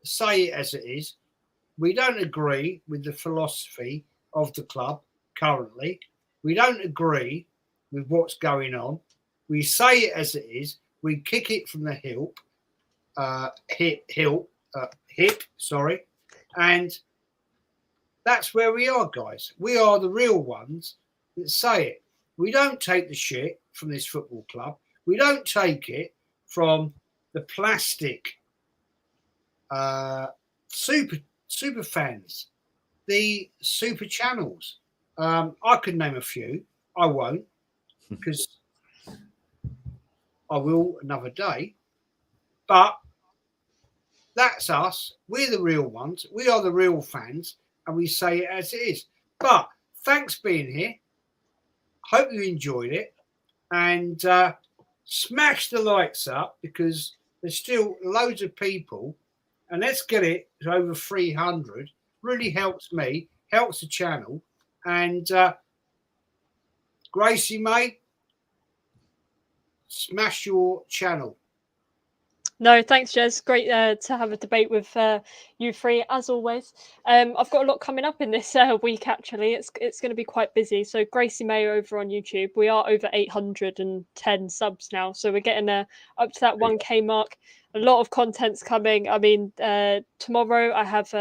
say it as it is. We don't agree with the philosophy of the club currently. We don't agree with what's going on. We say it as it is. We kick it from the hip, and that's where we are, guys. We are the real ones that say it. We don't take the shit from this football club. We don't take it from the plastic super fans, the super channels. I could name a few. I won't, because I will another day. But that's us. We're the real ones. We are the real fans, and we say it as it is. But thanks for being here. Hope you enjoyed it. And smash the likes up, because there's still loads of people. And let's get it to over 300. Really helps me, helps the channel. And Gracie-Mae, smash your channel. No, thanks, Jez. Great to have a debate with you three, as always. I've got a lot coming up in this week, actually. It's going to be quite busy. So Gracie-Mae over on YouTube. We are over 810 subs now. So we're getting up to that 1K mark. A lot of content's coming. I mean, tomorrow I have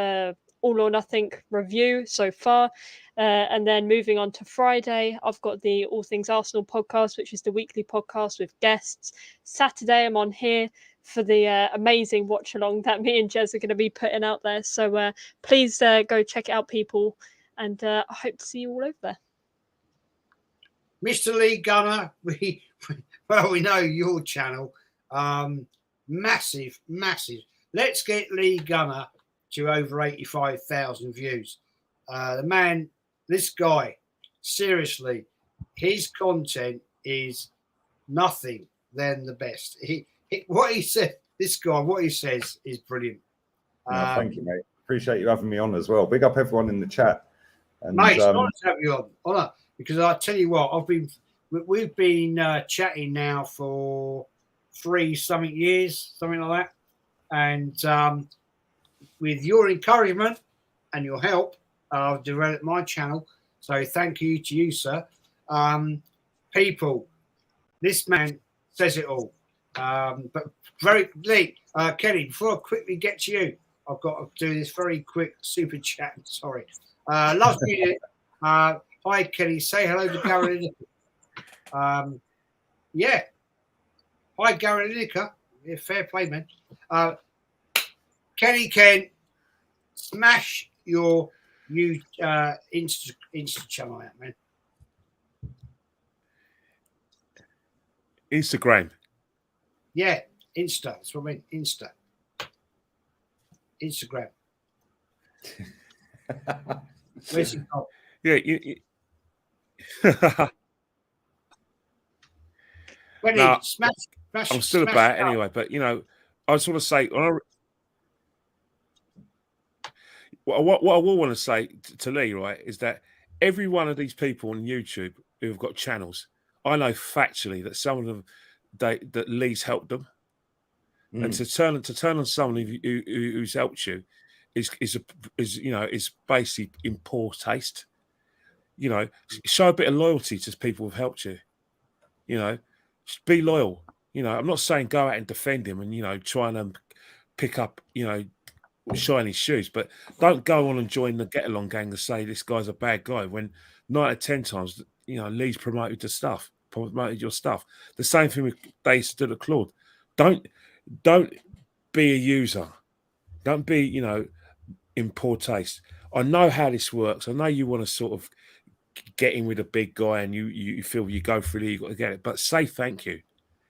All or Nothing review so far. And then moving on to Friday, I've got the All Things Arsenal podcast, which is the weekly podcast with guests. Saturday, I'm on here for the amazing watch along that me and Jez are going to be putting out there. So please go check it out, people. And I hope to see you all over there. Mr. Lee Gunner, we know your channel. Massive. Let's get Lee Gunner to over 85,000 views. The man, this guy, seriously, his content is nothing than the best. What he said, this guy, what he says is brilliant. No, thank you, mate. Appreciate you having me on as well. Big up everyone in the chat. And, mate, it's nice to have you on. Honour, because I tell you what, we've been chatting now for 3-something years, something like that. And with your encouragement and your help, I've developed my channel. So thank you to you, sir. People, this man says it all. But very, Lee, Kenny, before I quickly get to you, I've got to do this very quick super chat. Sorry. Love you. Hi, Kenny. Say hello to Gary Lineker. Yeah. Hi, Gary Lineker. Yeah, fair play, man. Kenny Ken, smash your new Insta channel out, man. Instagram. Yeah, Insta. That's what I mean. Instagram. Where's it gone? Yeah. No, smash, I'm still about it anyway, but you know, I just want to say, what I will want to say to Lee, right, is that every one of these people on YouTube who have got channels, I know factually that some of them that Lee's helped them, and to turn on someone who's helped you is you know, is basically in poor taste. You know, show a bit of loyalty to people who've helped you. You know, just be loyal. You know, I'm not saying go out and defend him and, you know, try and pick up, you know, shiny shoes, but don't go on and join the get along gang to say this guy's a bad guy when 9 out of 10 times, you know, Lee's promoted your stuff. The same thing with they stood at Claude. Don't be a user. Don't be, you know, in poor taste. I know how this works. I know you want to sort of get in with a big guy and you feel you go through it, you've got to get it. But say thank you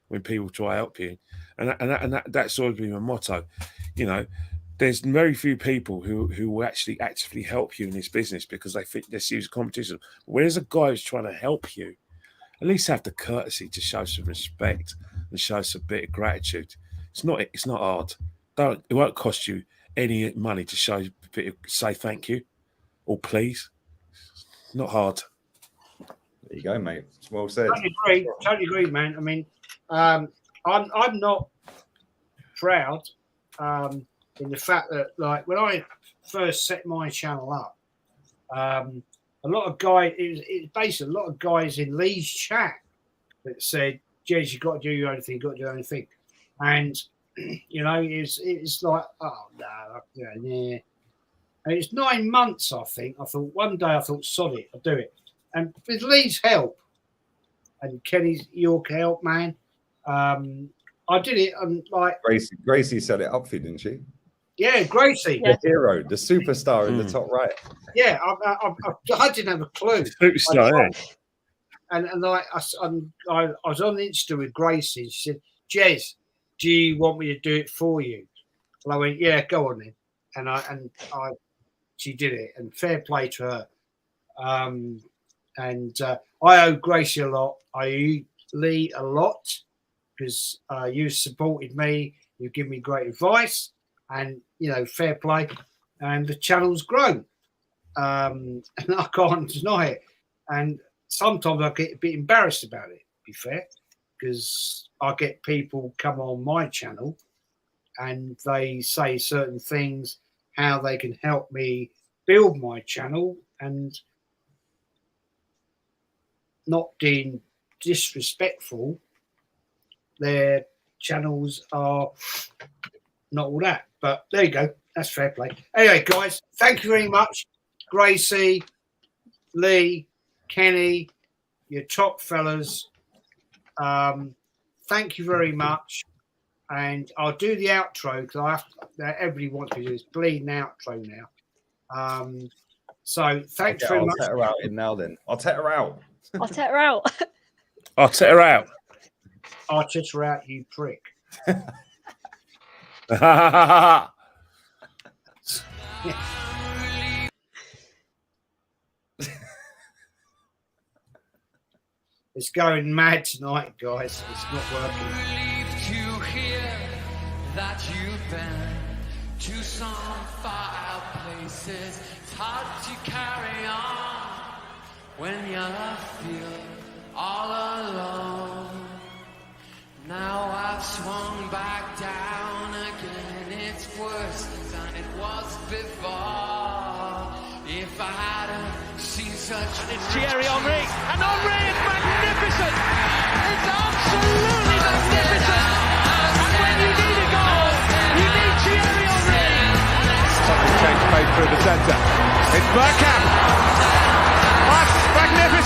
when people try to help you. And that's always been my motto. You know, there's very few people who will actually actively help you in this business because they think they see it as a competition. But when there's a guy who's trying to help you, at least have the courtesy to show some respect and show some bit of gratitude. It's not hard. It won't cost you any money to show a bit of, say thank you or please. Not hard. There you go, mate. It's well said. Totally agree, man. I mean, I'm not proud in the fact that, like, when I first set my channel up, a lot of guys, it's basically a lot of guys in Lee's chat that said, "Jez, you've got to do your own thing. You've got to do your own thing," and you know, it's like, oh no, yeah. And it's 9 months, I think. I thought one day, sod it, I'll do it. And with Lee's help and Kenny's York help, man, I did it. And like Gracie set it up for you, didn't she? Yeah, Gracie, the hero, the superstar in the top right. Yeah, I didn't have a clue. Superstar, and like I was on Insta with Gracie. She said, "Jez, do you want me to do it for you?" And I went, "Yeah, go on then." And she did it, and fair play to her. And I owe Gracie a lot. I owe Lee a lot because you supported me. You give me great advice, and you know, fair play. And the channel's grown, and I can't deny it. And sometimes I get a bit embarrassed about it. To be fair, because I get people come on my channel, and they say certain things, how they can help me build my channel, and not being disrespectful, their channels are not all that. But there you go. That's fair play. Anyway, guys, thank you very much. Gracie, Lee, Kenny, your top fellas. Thank you very much. And I'll do the outro because everybody wants me to do this bleeding outro now. So thanks very much. I'll take her out in now then. I'll take her out. I'll take her out. I'll take her out. I'll take her out, you prick. It's going mad tonight, guys. It's not working. Relieved to hear that you've been to some far places. It's hard to carry on when you feel all alone. Now I've swung back down again. It's worse than it was before. If I hadn't seen such, And it's Thierry Henry, and Henry is magnificent. It's absolutely magnificent. And when you need a goal, you need Thierry Henry. Something change pace through the centre. It's Bergkamp. That's magnificent.